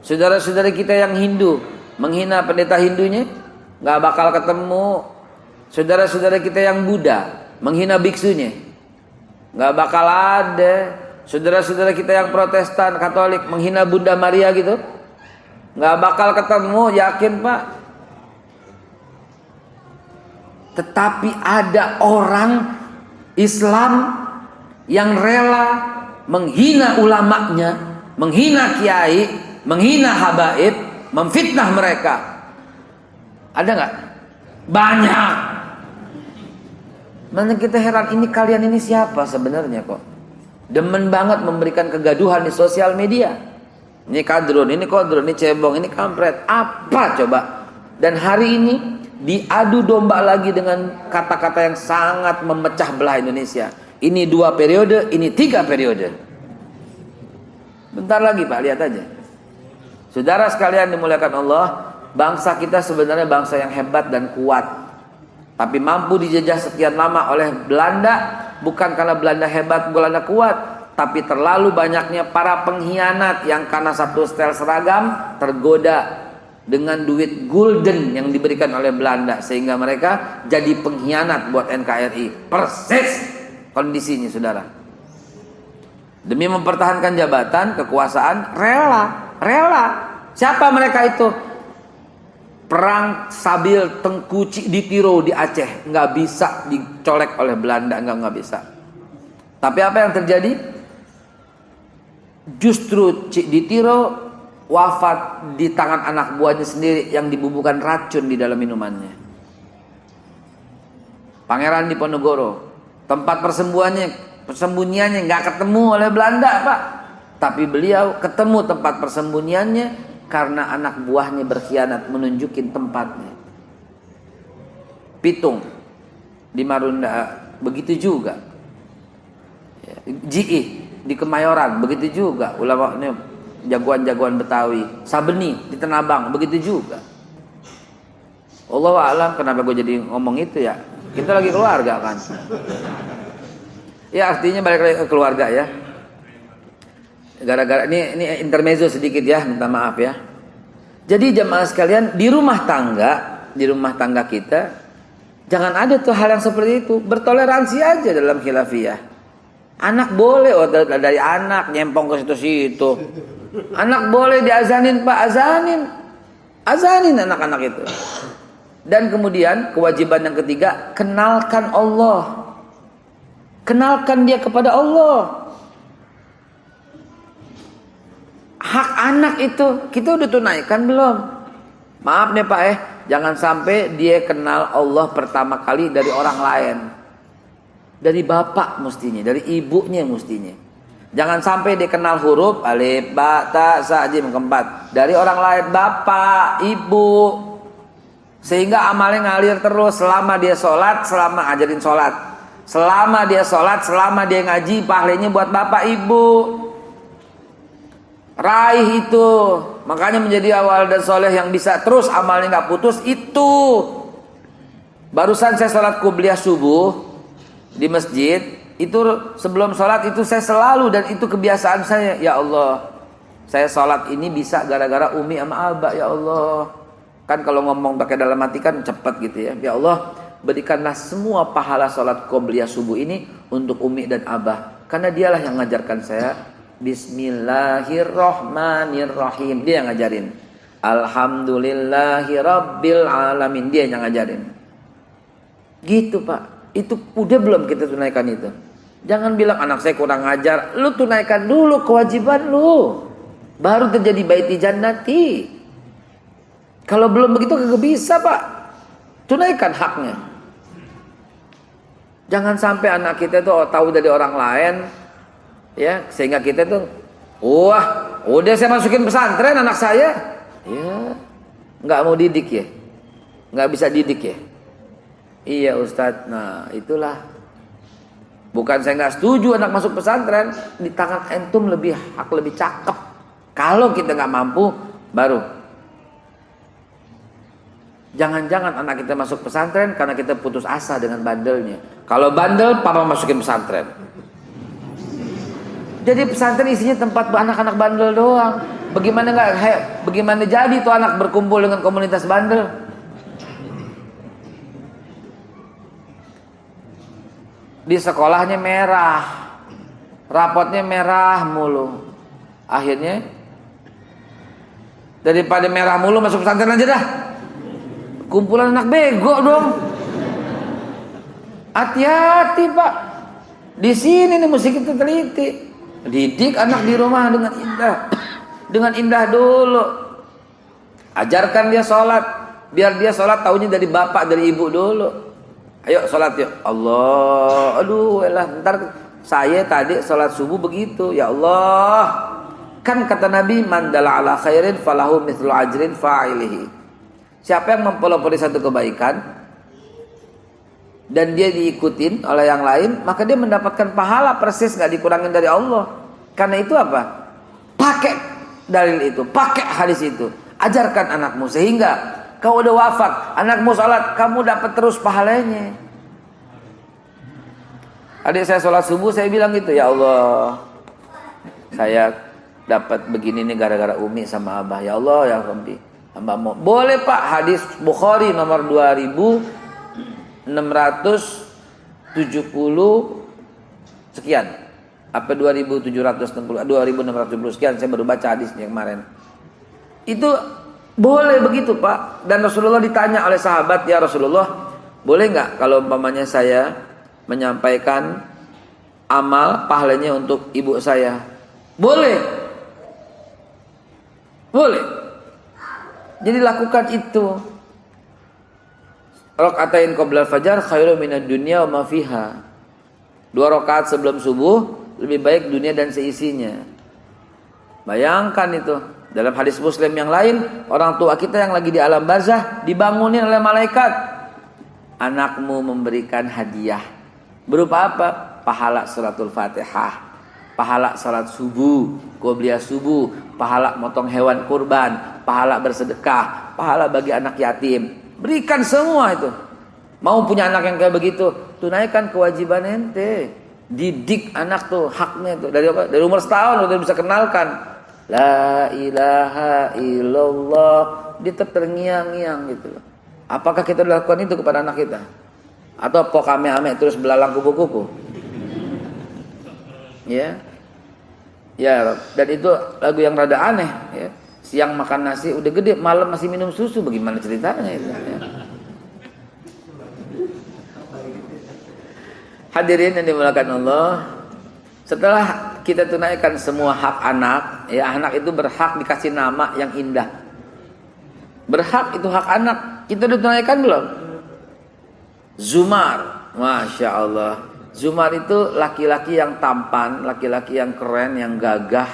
Saudara-saudara kita yang Hindu menghina pendeta Hindunya? Nggak bakal ketemu. Saudara-saudara kita yang Buddha menghina biksunya? Nggak bakal ada. Saudara-saudara kita yang Protestan, Katolik menghina Bunda Maria gitu, nggak bakal ketemu, yakin Pak. Tetapi ada orang Islam yang rela menghina ulamanya, menghina kiai, menghina habaib, memfitnah mereka. Ada nggak? Banyak. Mana kita heran, ini kalian ini siapa sebenarnya kok? Demen banget memberikan kegaduhan di sosial media. Ini kadrun, ini kodrun, ini cebong, ini kampret. Apa coba? Dan hari ini diadu domba lagi dengan kata-kata yang sangat memecah belah Indonesia. Ini 2 periode, ini 3 periode. Bentar lagi Pak, lihat aja. Saudara sekalian dimuliakan Allah, bangsa kita sebenarnya bangsa yang hebat dan kuat. Tapi mampu dijajah sekian lama oleh Belanda, bukan karena Belanda hebat, Belanda kuat, tapi terlalu banyaknya para pengkhianat yang karena satu setel seragam tergoda dengan duit gulden yang diberikan oleh Belanda, sehingga mereka jadi pengkhianat buat NKRI. Persis kondisinya saudara. Demi mempertahankan jabatan, kekuasaan, rela. Siapa mereka itu? Perang Sabil Tengku Cikditiro di Aceh, nggak bisa dicolek oleh Belanda, nggak bisa. Tapi apa yang terjadi? Justru Cikditiro wafat di tangan anak buahnya sendiri yang dibubuhkan racun di dalam minumannya. Pangeran Diponegoro, tempat persembunyiannya nggak ketemu oleh Belanda Pak, tapi beliau ketemu tempat persembunyiannya karena anak buahnya berkhianat menunjukin tempatnya. Pitung di Marunda begitu juga. GI di Kemayoran begitu juga. Ulama ini jagoan-jagoan Betawi. Sabeni di Tenabang begitu juga. Allahu a'lam kenapa gue jadi ngomong itu ya. Kita lagi keluarga kan. Ya artinya balik lagi ke keluarga ya. Gara-gara ini intermezzo sedikit ya, minta maaf ya. Jadi jemaah sekalian, di rumah tangga kita jangan ada tuh hal yang seperti itu. Bertoleransi aja dalam khilafiyah. Anak boleh dari anak nyempong ke situ-situ. Anak boleh diazanin Pak, azanin anak-anak itu. Dan kemudian kewajiban yang ketiga, kenalkan Allah. Kenalkan dia kepada Allah. Hak anak itu kita udah tunaikan belum? Maaf nih Pak jangan sampai dia kenal Allah pertama kali dari orang lain. Dari bapak mestinya, dari ibunya mestinya. Jangan sampai dia kenal huruf alif, ba, ta, sa, jim, keempat dari orang lain, bapak, ibu. Sehingga amalnya ngalir terus selama dia sholat, selama ngajarin sholat. Selama dia sholat, selama dia ngaji, pahalanya buat bapak, ibu. Raih itu, makanya menjadi awal dan soleh yang bisa terus amalnya nggak putus itu. Barusan saya sholat kubliyah subuh di masjid, itu sebelum sholat itu saya selalu, dan itu kebiasaan saya, ya Allah, saya sholat ini bisa gara-gara umi sama abah, ya Allah. Kan kalau ngomong pakai dalam hati kan cepet gitu ya. Ya Allah, berikanlah semua pahala sholat kubliyah subuh ini untuk umi dan abah, karena dialah yang mengajarkan saya. Bismillahirrahmanirrahim, dia yang ngajarin. Alhamdulillahirabbil alamin, dia yang ngajarin. Gitu Pak, itu udah belum kita tunaikan itu. Jangan bilang anak saya kurang ngajar. Lu tunaikan dulu kewajiban lu, baru terjadi baiti jannati. Kalau belum begitu kagak bisa Pak. Tunaikan haknya. Jangan sampai anak kita tuh tahu dari orang lain, ya, sehingga kita tuh, wah, udah saya masukin pesantren anak saya, ya, nggak mau didik ya, nggak bisa didik ya. Iya Ustadz, nah itulah. Bukan saya nggak setuju anak masuk pesantren, di tangan entum lebih hak, lebih cakep. Kalau kita nggak mampu, baru. Jangan-jangan anak kita masuk pesantren karena kita putus asa dengan bandelnya. Kalau bandel, papa masukin pesantren. Jadi pesantren isinya tempat anak-anak bandel doang. Bagaimana jadi tuh anak berkumpul dengan komunitas bandel? Di sekolahnya merah, rapotnya merah mulu. Akhirnya daripada merah mulu masuk pesantren aja dah. Kumpulan anak bego dong. Hati-hati Pak. Di sini nih mesti kita teliti. Didik anak di rumah dengan indah. Dengan indah dulu. Ajarkan dia sholat. Biar dia sholat taunya dari bapak, dari ibu dulu. Ayo sholat yuk. Allah. Aduh elah. Ntar saya tadi sholat subuh begitu. Ya Allah. Kan kata Nabi, man dalla ala khairin falahu mithlu ajrin fa'ilihi. Siapa yang mempelopori satu kebaikan dan dia diikutin oleh yang lain, maka dia mendapatkan pahala persis, gak dikurangin dari Allah. Karena itu apa? Pakai dalil itu, pakai hadis itu. Ajarkan anakmu sehingga kau udah wafat, anakmu sholat, kamu dapat terus pahalanya. Adik saya sholat subuh, saya bilang gitu, ya Allah, saya dapat begini nih gara-gara Umi sama Abah. Ya Allah ya Rabbi, hamba mau. Boleh Pak, hadis Bukhari nomor 2670 sekian. Apa 2760, 2670 sekian, saya baru baca hadisnya kemarin. Itu boleh begitu Pak. Dan Rasulullah ditanya oleh sahabat, ya Rasulullah, boleh nggak kalau umpamanya saya menyampaikan amal pahalanya untuk ibu saya? Boleh. Boleh. Jadi lakukan itu. Rakaatain qoblal fajar khairu minad dunya wa ma fiha. 2 rakaat sebelum subuh lebih baik dunia dan seisinya. Bayangkan itu. Dalam hadis Muslim yang lain, orang tua kita yang lagi di alam barzah dibangunin oleh malaikat. Anakmu memberikan hadiah. Berupa apa? Pahala suratul Fatihah, pahala salat subuh, qobliyah subuh, pahala motong hewan kurban, pahala bersedekah, pahala bagi anak yatim. Berikan semua itu. Mau punya anak yang kayak begitu, tunaikan kewajiban ente. Didik anak tuh, haknya tuh. Dari apa? Dari umur setahun udah bisa kenalkan. La ilaha illallah. Dia terngiang-ngiang gitu. Apakah kita lakukan itu kepada anak kita? Atau pok ame-ame terus belalang kupu-kupu? Ya. Ya, dan itu lagu yang rada aneh ya. Siang makan nasi udah gede, malam masih minum susu, bagaimana ceritanya itu ya. Hadirin yang dimuliakan Allah, setelah kita tunaikan semua hak anak, ya anak itu berhak dikasih nama yang indah. Berhak itu hak anak. Kita udah tunaikan belum? Zumar, Masya Allah. Zumar itu laki-laki yang tampan, laki-laki yang keren, yang gagah.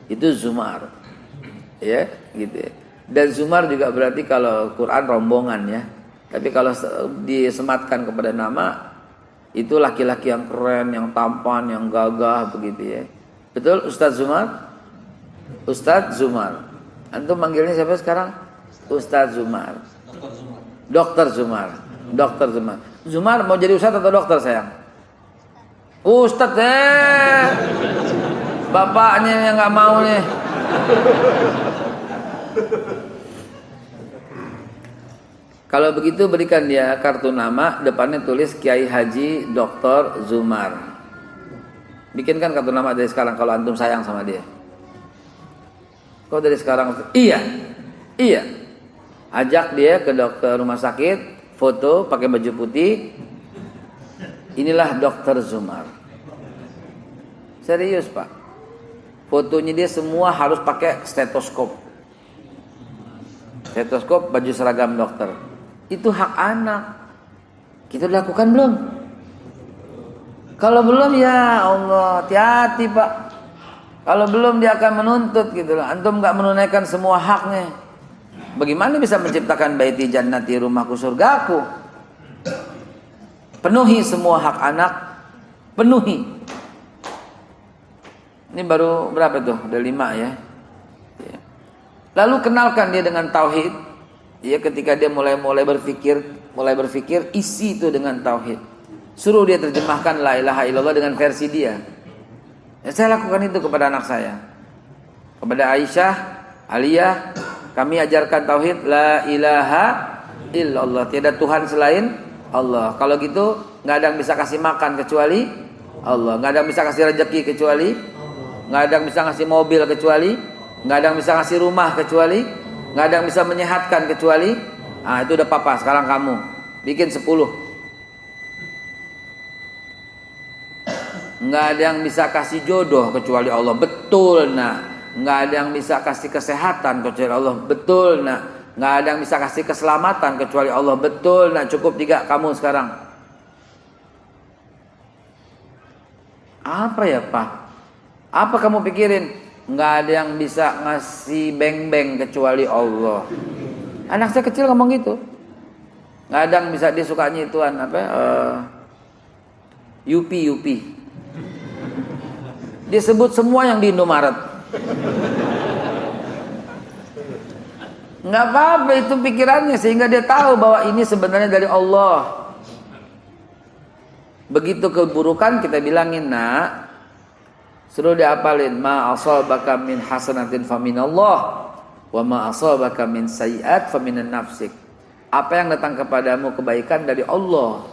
Itu Zumar. Ya, gitu ya. Dan Zumar juga berarti kalau Quran rombongan ya. Tapi kalau disematkan kepada nama, itu laki-laki yang keren, yang tampan, yang gagah begitu ya. Betul Ustadz Zumar? Ustadz Zumar. Antum manggilnya siapa sekarang? Ustadz Zumar. Dokter Zumar. Dokter Zumar. Zumar mau jadi ustadz atau dokter sayang? Ustadz bapaknya yang nggak mau nih. Kalau begitu berikan dia kartu nama, depannya tulis Kiai Haji Dr. Zumar. Bikinkan kartu nama dari sekarang kalau antum sayang sama dia. Kok dari sekarang? Iya. Iya. Ajak dia ke dokter rumah sakit, foto pakai baju putih. Inilah Dr. Zumar. Serius, Pak. Fotonya dia semua harus pakai stetoskop. Stetoskop, baju seragam dokter. Itu hak anak. Kita lakukan belum? Kalau belum ya Allah, hati-hati Pak. Kalau belum dia akan menuntut gitu loh. Antum gak menunaikan semua haknya. Bagaimana bisa menciptakan baiti jannati, rumahku surgaku? Penuhi semua hak anak. Penuhi. Ini baru berapa tuh? Udah 5 ya. Lalu kenalkan dia dengan tauhid. Ya, ketika dia mulai berpikir, isi itu dengan tauhid. Suruh dia terjemahkan la ilaha illallah dengan versi dia. Ya, saya lakukan itu kepada anak saya. Kepada Aisyah, Aliyah, kami ajarkan tauhid la ilaha illallah. Tiada Tuhan selain Allah. Kalau gitu nggak ada yang bisa kasih makan kecuali Allah. Nggak ada yang bisa kasih rezeki kecuali, nggak ada yang bisa ngasih mobil kecuali, nggak ada yang bisa ngasih rumah kecuali, nggak ada yang bisa menyehatkan kecuali. Ah, itu udah papa. Sekarang kamu bikin 10. Nggak ada yang bisa kasih jodoh kecuali Allah. Betul, nak. Nggak ada yang bisa kasih kesehatan kecuali Allah. Betul, nak. Nggak ada yang bisa kasih keselamatan kecuali Allah. Betul, nak. Cukup 3 kamu sekarang. Apa ya, Pak? Apa kamu pikirin? Nggak ada yang bisa ngasih beng-beng kecuali Allah. Anak saya kecil ngomong gitu. Nggak ada yang bisa disukanya ituan apa? Yupi. Dia sebut semua yang di Indomaret. Nggak apa-apa itu pikirannya, sehingga dia tahu bahwa ini sebenarnya dari Allah. Begitu keburukan kita bilangin, nak, suruh diapalin, ma asabaka min hasanatin faminallah wa ma asabaka min sayiat faminan nafsik. Apa yang datang kepadamu kebaikan dari Allah,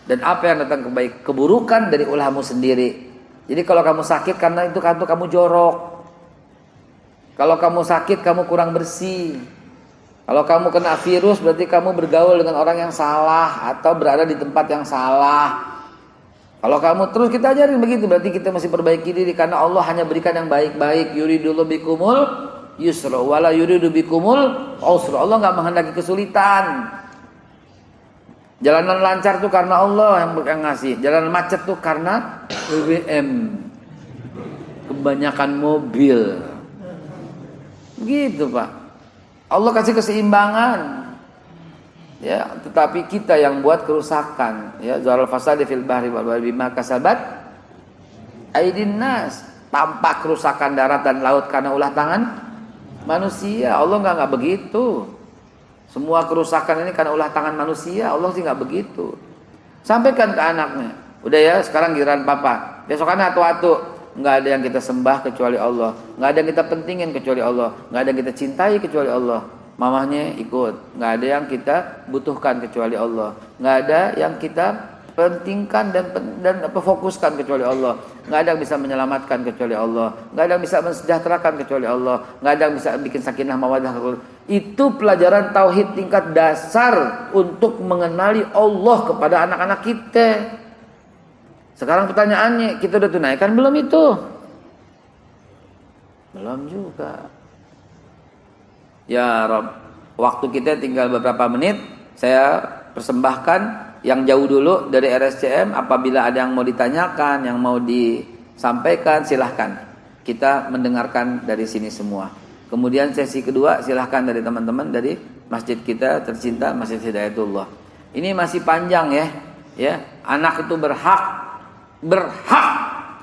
dan apa yang datang keburukan dari ulahmu sendiri. Jadi kalau kamu sakit karena itu kamu jorok. Kalau kamu sakit kamu kurang bersih. Kalau kamu kena virus berarti kamu bergaul dengan orang yang salah atau berada di tempat yang salah. Kalau kamu terus kita ajarin begitu, berarti kita masih perbaiki diri, karena Allah hanya berikan yang baik-baik. Yuridullahu bikumul yusra wala yuridu bikumul usra. Allah enggak menghendaki kesulitan. Jalanan lancar tuh karena Allah yang ngasih. Jalanan macet tuh karena BBM. Kebanyakan mobil. Gitu, Pak. Allah kasih keseimbangan. Ya, tetapi kita yang buat kerusakan. Ya, zaral fasadi fil bahri wal bahri bima kasabat aydin nas. Tampak kerusakan darat dan laut karena ulah tangan manusia. Allah enggak begitu. Semua kerusakan ini karena ulah tangan manusia. Allah sih nggak begitu. Sampaikan ke anaknya. Udah ya, sekarang giliran papa. Besokannya atu-atu. Nggak ada yang kita sembah kecuali Allah. Nggak ada yang kita pentingin kecuali Allah. Nggak ada yang kita cintai kecuali Allah. Mamahnya ikut. Nggak ada yang kita butuhkan kecuali Allah. Nggak ada yang kita pentingkan dan fokuskan kecuali Allah. Nggak ada yang bisa menyelamatkan kecuali Allah. Nggak ada yang bisa mensejahterakan kecuali Allah. Nggak ada yang bisa bikin sakinah mawaddah. Itu pelajaran tauhid tingkat dasar untuk mengenali Allah kepada anak-anak kita. Sekarang pertanyaannya, kita udah tunaikan belum itu? Belum juga. Ya Rabb, waktu kita tinggal beberapa menit. Saya persembahkan yang jauh dulu dari RSCM. Apabila ada yang mau ditanyakan, yang mau disampaikan, silahkan. Kita mendengarkan dari sini semua. Kemudian sesi kedua silahkan dari teman-teman dari masjid kita tercinta, Masjid Hidayatullah. Ini masih panjang ya. Ya, anak itu berhak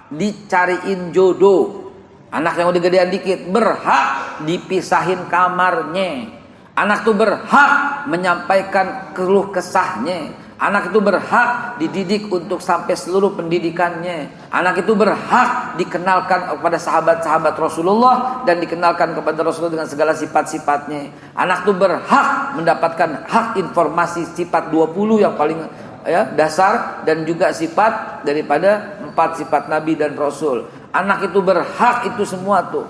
dicariin jodoh. Anak yang udah gedean dikit berhak dipisahin kamarnya. Anak itu berhak menyampaikan keluh kesahnya. Anak itu berhak dididik untuk sampai seluruh pendidikannya. Anak itu berhak dikenalkan kepada sahabat-sahabat Rasulullah dan dikenalkan kepada Rasulullah dengan segala sifat-sifatnya. Anak itu berhak mendapatkan hak informasi sifat 20 yang paling dasar, dan juga sifat daripada 4 sifat Nabi dan Rasul. Anak itu berhak itu semua tuh.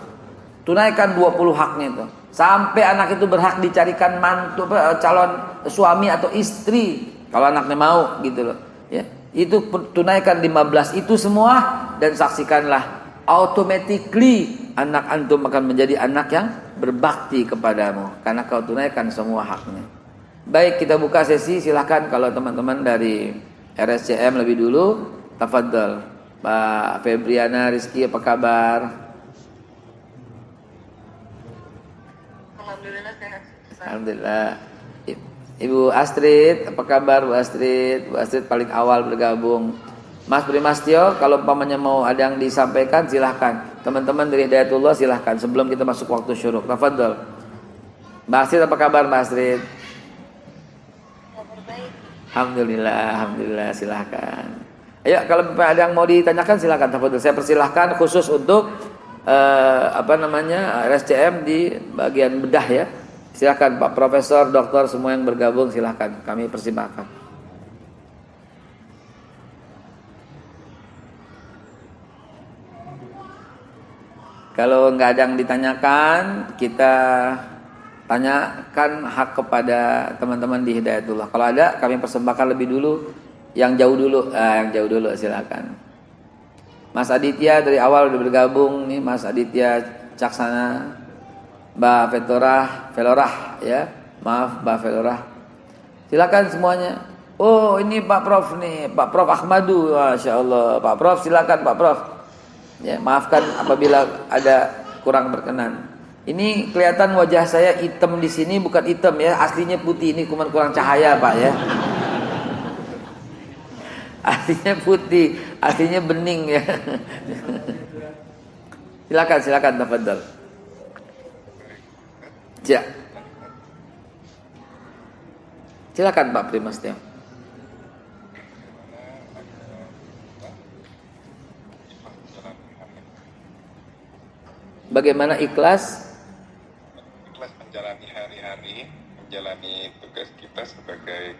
Tunaikan 20 haknya itu. Sampai anak itu berhak dicarikan mantu, calon suami atau istri. Kalau anaknya mau gitu loh, ya. Itu tunaikan 15 itu semua, dan saksikanlah automatically anak antum akan menjadi anak yang berbakti kepadamu karena kau tunaikan semua haknya. Baik, kita buka sesi, silahkan kalau teman-teman dari RSCM lebih dulu, tafadhol. Pak Febriana Rizky, apa kabar? Alhamdulillah sehat. Alhamdulillah. Ibu Astrid, apa kabar Bu Astrid? Bu Astrid paling awal bergabung. Mas Primastio, kalau umpamanya mau ada yang disampaikan silahkan. Teman-teman dari Hidayatullah silahkan sebelum kita masuk waktu syuruk. Tafadhol. Mbak Astrid, apa kabar Mbak Astrid? Kabar baik. Alhamdulillah, silahkan. Ayo, kalau ada yang mau ditanyakan silahkan. Tafadhol. Saya persilahkan khusus untuk RSCM di bagian bedah ya. Silakan Pak Profesor, Doktor, semua yang bergabung silakan. Kami persembahkan. Kalau nggak ada yang ditanyakan, kita tanyakan hak kepada teman-teman di Hidayatullah. Kalau ada, kami persembahkan lebih dulu. Yang jauh dulu, yang jauh dulu silakan. Mas Aditya dari awal udah bergabung nih, Mas Aditya Caksana, Mbak Velorah ya, maaf Mbak Velorah. Silakan semuanya. Oh ini Pak Prof nih, Pak Prof Ahmadu, Masya Allah. Pak Prof silakan Pak Prof. Ya maafkan apabila ada kurang berkenan. Ini kelihatan wajah saya hitam di sini, bukan hitam ya, aslinya putih. Ini cuma kurang cahaya Pak ya. Aslinya putih, aslinya bening ya. Silakan tafadhal. Ya. Silakan Pak Primastio. Bagaimana ikhlas menjalani hari-hari, menjalani tugas kita sebagai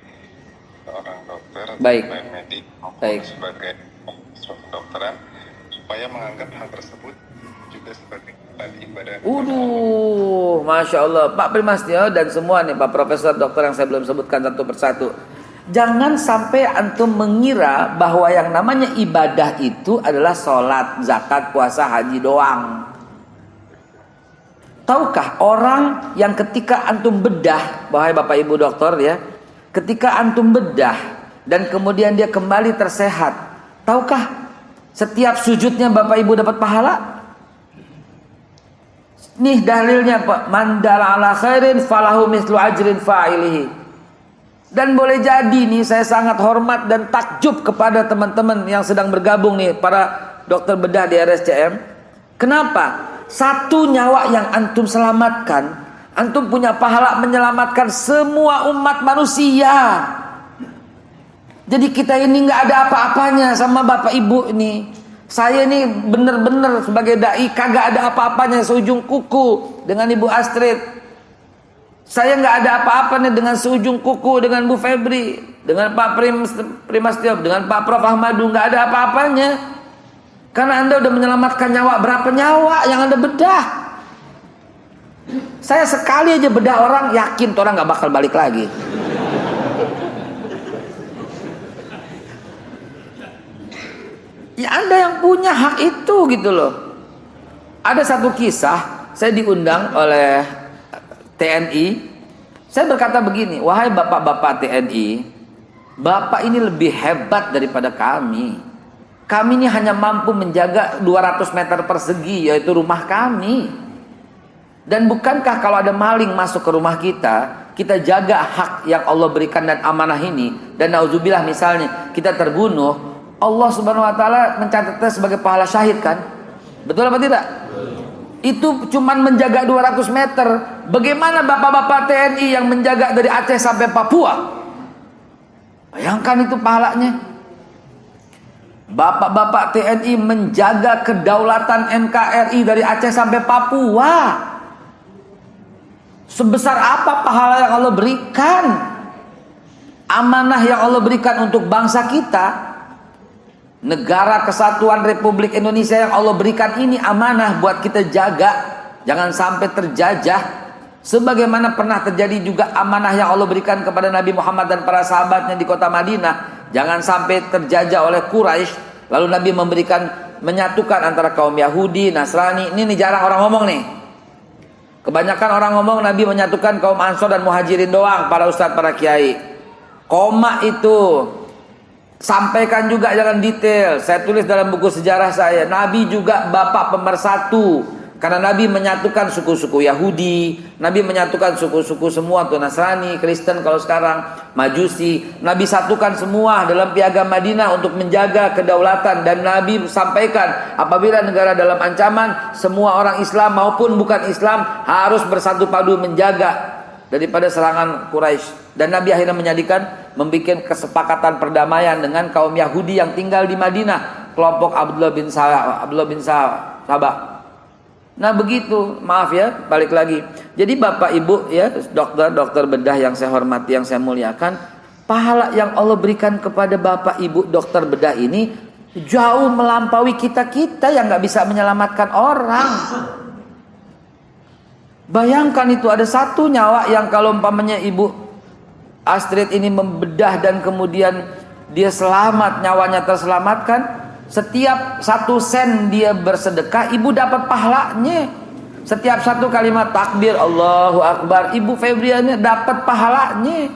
seorang dokter, baik, sebagai medik, baik, sebagai kedokteran, supaya menganggap hal tersebut juga sebagai ibadah. Masya Allah, Pak Primastio dan semua nih Pak Profesor Dokter yang saya belum sebutkan satu persatu. Jangan sampai antum mengira bahwa yang namanya ibadah itu adalah sholat, zakat, puasa, haji doang. Tahukah orang yang ketika antum bedah, wahai Bapak Ibu dokter ya, ketika antum bedah dan kemudian dia kembali tersehat, tahukah setiap sujudnya Bapak Ibu dapat pahala? Nih dalilnya Pak, man dalla ala khairin falahu mislu ajrin fa'ilihi. Dan boleh jadi nih saya sangat hormat dan takjub kepada teman-teman yang sedang bergabung nih para dokter bedah di RSCM. Kenapa? Satu nyawa yang antum selamatkan, antum punya pahala menyelamatkan semua umat manusia. Jadi kita ini nggak ada apa-apanya sama Bapak Ibu ini. Saya ini bener-bener sebagai dai kagak ada apa-apanya seujung kuku dengan Ibu Astrid. Saya nggak ada apa-apa nih dengan seujung kuku dengan Bu Febri, dengan Pak Primastio, dengan Pak Prof Ahmadu, nggak ada apa-apanya. Karena Anda udah menyelamatkan nyawa, berapa nyawa yang Anda bedah? Saya sekali aja bedah orang, yakin tuh orang nggak bakal balik lagi. Ya Anda yang punya hak itu gitu loh. Ada satu kisah, saya diundang oleh TNI. Saya berkata begini, wahai bapak-bapak TNI, bapak ini lebih hebat daripada kami. Kami ini hanya mampu menjaga 200 meter persegi, yaitu rumah kami. Dan bukankah kalau ada maling masuk ke rumah kita, kita jaga hak yang Allah berikan dan amanah ini, dan nauzubillah misalnya kita terbunuh, Allah Subhanahu wa taala mencatatnya sebagai pahala syahid kan? Betul apa tidak? Itu cuman menjaga 200 meter. Bagaimana bapak-bapak TNI yang menjaga dari Aceh sampai Papua? Bayangkan itu pahalanya. Bapak-bapak TNI menjaga kedaulatan NKRI dari Aceh sampai Papua. Sebesar apa pahala yang Allah berikan? Amanah yang Allah berikan untuk bangsa kita. Negara Kesatuan Republik Indonesia yang Allah berikan ini amanah buat kita jaga. Jangan sampai terjajah. Sebagaimana pernah terjadi juga amanah yang Allah berikan kepada Nabi Muhammad dan para sahabatnya di kota Madinah. Jangan sampai terjajah oleh Quraisy. Lalu Nabi menyatukan antara kaum Yahudi, Nasrani. Ini jarang orang ngomong nih. Kebanyakan orang ngomong Nabi menyatukan kaum Ansor dan Muhajirin doang, para ustadz, para kiai. Koma itu sampaikan juga, jangan detail. Saya tulis dalam buku sejarah saya, Nabi juga bapak pemersatu. Karena Nabi menyatukan suku-suku Yahudi, Nabi menyatukan suku-suku semua tuh, Nasrani, Kristen kalau sekarang, Majusi. Nabi satukan semua dalam piagam Madinah untuk menjaga kedaulatan. Dan Nabi sampaikan apabila negara dalam ancaman, semua orang Islam maupun bukan Islam harus bersatu padu menjaga daripada serangan Quraisy. Dan Nabi akhirnya membuat kesepakatan perdamaian dengan kaum Yahudi yang tinggal di Madinah, kelompok Abdullah bin Sabah. Nah begitu, maaf ya, balik lagi. Jadi Bapak Ibu ya, dokter bedah yang saya hormati, yang saya muliakan, pahala yang Allah berikan kepada Bapak Ibu dokter bedah ini Jauh melampaui kita-kita yang nggak bisa menyelamatkan orang. Bayangkan itu ada satu nyawa yang kalau umpamanya Ibu Astrid ini membedah dan kemudian dia selamat, nyawanya terselamatkan, setiap 1 sen dia bersedekah, Ibu dapat pahalanya. Setiap 1 kalimat takbir Allahu Akbar, Ibu Febriana dapat pahalanya.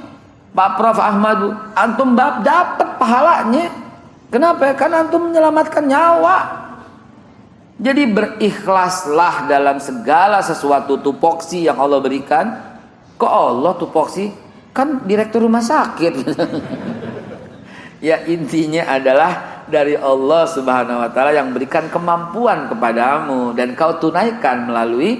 Pak Prof Ahmadu, antum dapat pahalanya. Kenapa? Karena antum menyelamatkan nyawa. Jadi berikhlaslah dalam segala sesuatu tupoksi yang Allah berikan. Kok Allah tupoksi? Kan direktur rumah sakit. Ya intinya adalah dari Allah Subhanahu wa taala yang berikan kemampuan kepadamu dan kau tunaikan melalui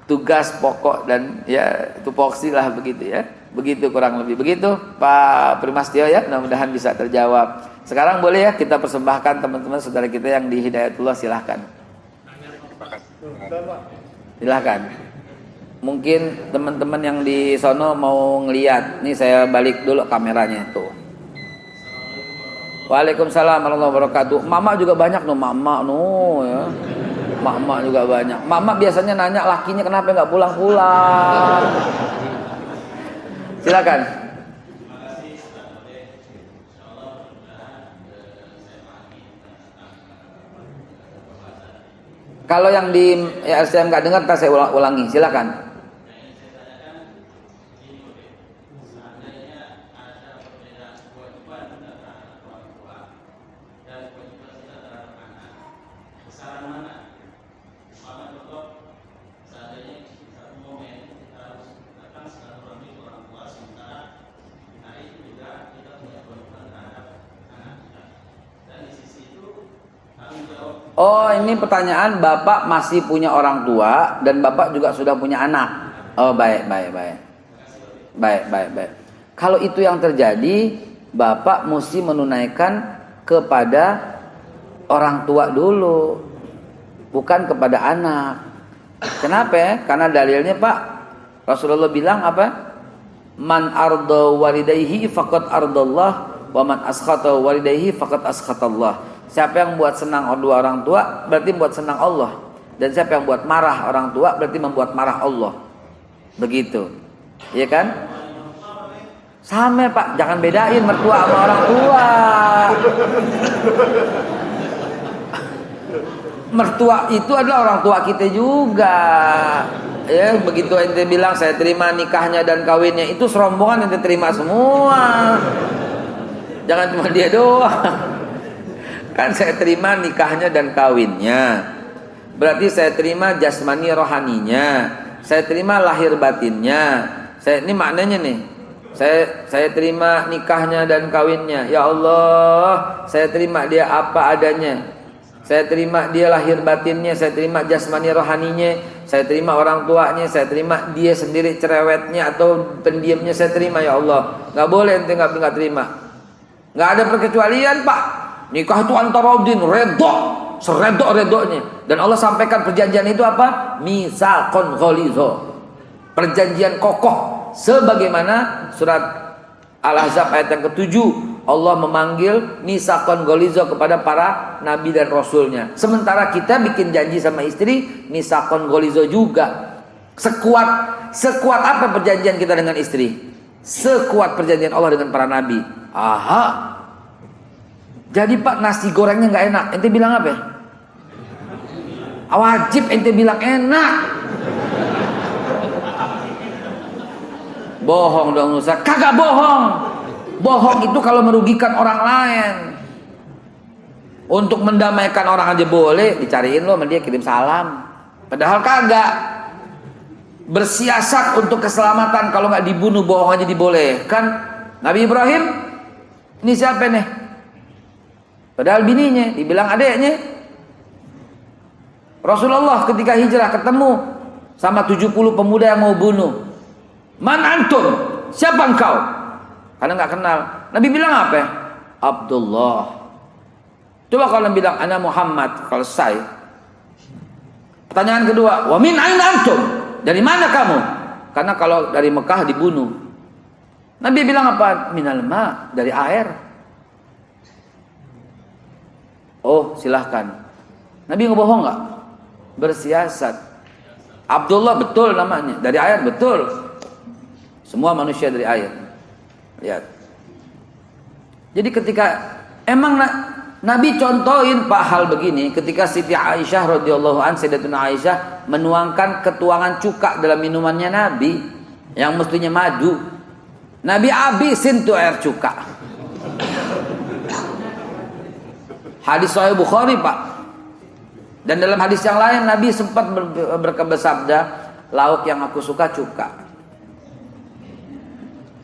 tugas pokok dan ya tupoksi lah begitu ya. Begitu kurang lebih begitu Pak Primastio ya, mudah-mudahan bisa terjawab. Sekarang boleh ya kita persembahkan teman-teman saudara kita yang di Hidayatullah, silahkan. Silahkan. Mungkin teman-teman yang di sono mau ngeliat. Nih saya balik dulu kameranya tuh. Waalaikumsalam warahmatullahi wabarakatuh. Mama juga banyak no, mama no ya. Mama juga banyak. Mama biasanya nanya lakinya kenapa nggak pulang-pulang. Silakan. Kalau yang di RCM nggak dengar, saya ulangi. Silakan. Oh, ini pertanyaan, Bapak masih punya orang tua dan Bapak juga sudah punya anak. Oh, baik. Kalau itu yang terjadi, Bapak mesti menunaikan kepada orang tua dulu, bukan kepada anak. Kenapa ya? Karena dalilnya Pak, Rasulullah bilang apa? Man arda walidayhi faqad ardallah wa man askhata walidayhi faqad askhatallah. Siapa yang buat senang dua orang tua berarti buat senang Allah, dan siapa yang buat marah orang tua berarti membuat marah Allah. Begitu. Iya kan? Sama Pak, jangan bedain mertua sama orang tua. Mertua itu adalah orang tua kita juga. Ya, begitu ente bilang saya terima nikahnya dan kawinnya, itu serombongan ente terima semua. Jangan cuma dia doang. Kan saya terima nikahnya dan kawinnya, berarti saya terima jasmani rohaninya, saya terima lahir batinnya. Ini maknanya nih, saya terima nikahnya dan kawinnya. Ya Allah, saya terima dia apa adanya, saya terima dia lahir batinnya, saya terima jasmani rohaninya, saya terima orang tuanya, saya terima dia sendiri cerewetnya atau pendiamnya, saya terima ya Allah. Nggak boleh ente nggak terima. Nggak ada perkecualian Pak. Nikah itu antara udin, redho, seredok-redoknya. Dan Allah sampaikan perjanjian itu apa? Misaqon ghalizo, perjanjian kokoh. Sebagaimana surat Al-Ahzab ayat yang ke-7, Allah memanggil misaqon ghalizo kepada para nabi dan rasulnya. Sementara kita bikin janji sama istri, misaqon ghalizo juga. Sekuat apa perjanjian kita dengan istri? Sekuat perjanjian Allah dengan para nabi. Aha. Jadi Pak, nasi gorengnya nggak enak, ente bilang apa? Wajib ente bilang enak. Bohong dong Ustaz. Kagak bohong. Bohong itu kalau merugikan orang lain. Untuk mendamaikan orang aja boleh, dicariin lo sama dia, kirim salam. Padahal kagak. Bersiasat untuk keselamatan, kalau nggak dibunuh bohong aja dibolehkan. Nabi Ibrahim, ini siapa nih? Padahal bininya, dibilang adeknya. Rasulullah ketika hijrah ketemu sama 70 pemuda yang mau bunuh. Man antum? Siapa engkau? Karena nggak kenal. Nabi bilang apa? Abdullah. Coba kalau bilang ana Muhammad, selesai. Pertanyaan kedua, wa min aina antum? Dari mana kamu? Karena kalau dari Mekah dibunuh. Nabi bilang apa? Minal ma, dari air. Oh silahkan. Nabi ngebohong nggak? Bersiasat. Abdullah betul namanya, dari air betul. Semua manusia dari air. Lihat. Jadi ketika emang Nabi contohin Pak hal begini ketika Siti Aisyah radhiyallahu an, Sayyidatuna Aisyah menuangkan ketuangan cuka dalam minumannya Nabi yang mestinya madu. Nabi habisin tuh air cuka. Hadis Sahih Bukhari, Pak. Dan dalam hadis yang lain Nabi sempat bersabda, lauk yang aku suka cuka.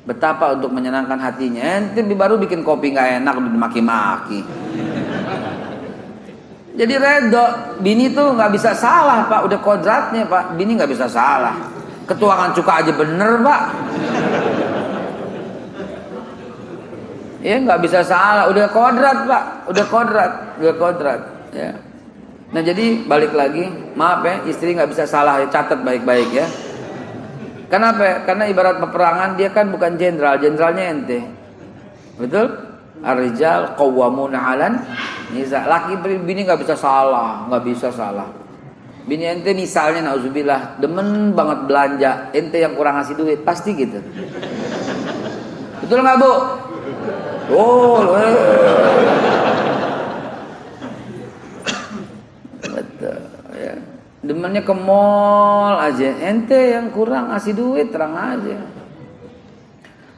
Betapa untuk menyenangkan hatinya. Ente baru bikin kopi nggak enak udah dimaki-maki. Jadi redo. Bini tuh nggak bisa salah, Pak. Udah kodratnya, Pak. Bini nggak bisa salah. Ketuangan cuka aja bener, Pak. Ya nggak bisa salah. Udah kodrat, Pak. Udah kodrat. Ya. Nah jadi balik lagi, maaf ya, istri nggak bisa salah, ya, catat baik-baik ya. Kenapa ya? Karena ibarat peperangan dia kan bukan jenderal, jenderalnya ente. Betul? Ar-rijal qawwamuna 'alan nisa. Laki bini nggak bisa salah, Bini ente misalnya nauzubillah demen banget belanja, ente yang kurang ngasih duit, pasti gitu. Betul nggak, Bu? Oh, betul ya. Demennya ke mall aja, ente yang kurang ngasih duit, terang aja.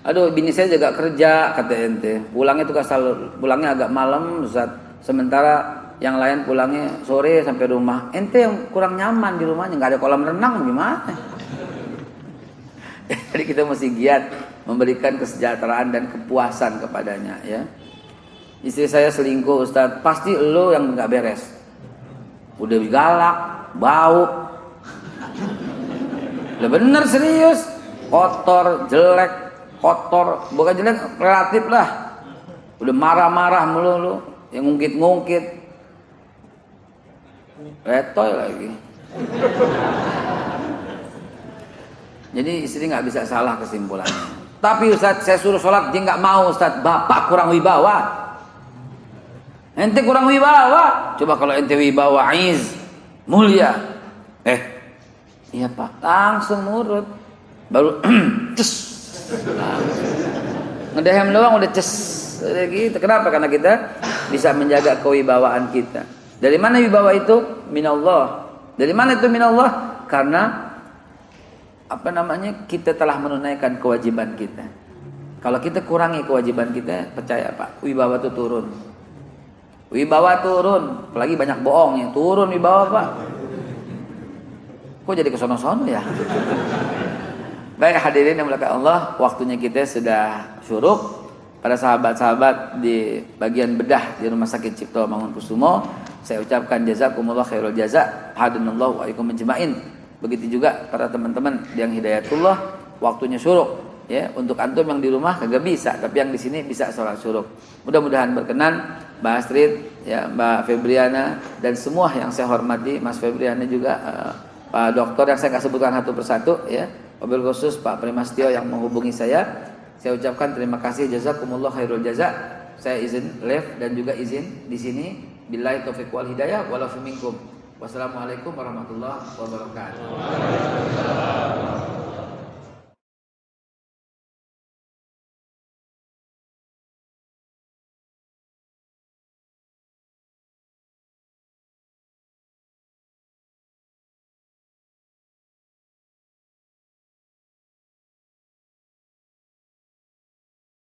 Aduh, bini saya juga kerja, kata ente. Pulangnya tuh pulangnya agak malam, Ustaz. Sementara yang lain pulangnya sore sampai rumah. Ente yang kurang nyaman di rumahnya, nggak ada kolam renang, gimana? Jadi kita mesti giat memberikan kesejahteraan dan kepuasan kepadanya, ya. Istri saya selingkuh, Ustaz. Pasti lo yang nggak beres. Udah galak, bau. Udah bener serius. Kotor, jelek, kotor. Bukan jelek, relatif lah. Udah marah-marah melulu. Yang ngungkit-ngungkit. Retoy lagi. Jadi istri nggak bisa salah kesimpulannya. Tapi Ustaz, saya suruh sholat, dia nggak mau, Ustaz. Bapak kurang wibawa. Ente kurang wibawa. Coba kalau ente wibawa, aiz, mulia. Iya Pak, langsung nurut. Baru ces. Ngedehem doang udah ces. Udah gitu. Kenapa? Karena kita bisa menjaga kewibawaan kita. Dari mana wibawa itu? Minallah. Dari mana itu minallah? Karena kita telah menunaikan kewajiban kita. Kalau kita kurangi kewajiban kita, percaya Pak, wibawa itu turun. Wibawa turun, apalagi banyak bohongnya, turun wibawa Pak. Kok jadi kesono-sono ya? Baik hadirin yang dimuliakan Allah, waktunya kita sudah syuruk. Para sahabat-sahabat di bagian bedah di Rumah Sakit Cipto Mangunkusumo, saya ucapkan jazakumullah khairul jaza, hadanallahu wa iyyakum ajmain. Begitu juga para teman-teman yang hidayatullah, waktunya syuruk ya. Untuk antum yang di rumah kagak bisa, tapi yang di sini bisa sholat syuruk. Mudah-mudahan berkenan Mbak Astrid, ya, Mbak Febriana dan semua yang saya hormati, Mas Febriana juga, Pak Dokter yang saya nggak sebutkan satu persatu ya. Wabil khusus Pak Primastio yang menghubungi saya ucapkan terima kasih, jazakumullah khairul jaza. Saya izin live dan juga izin di sini. Billahi taufiq wal hidayah walafu minkum. Wassalamualaikum warahmatullahi wabarakatuh.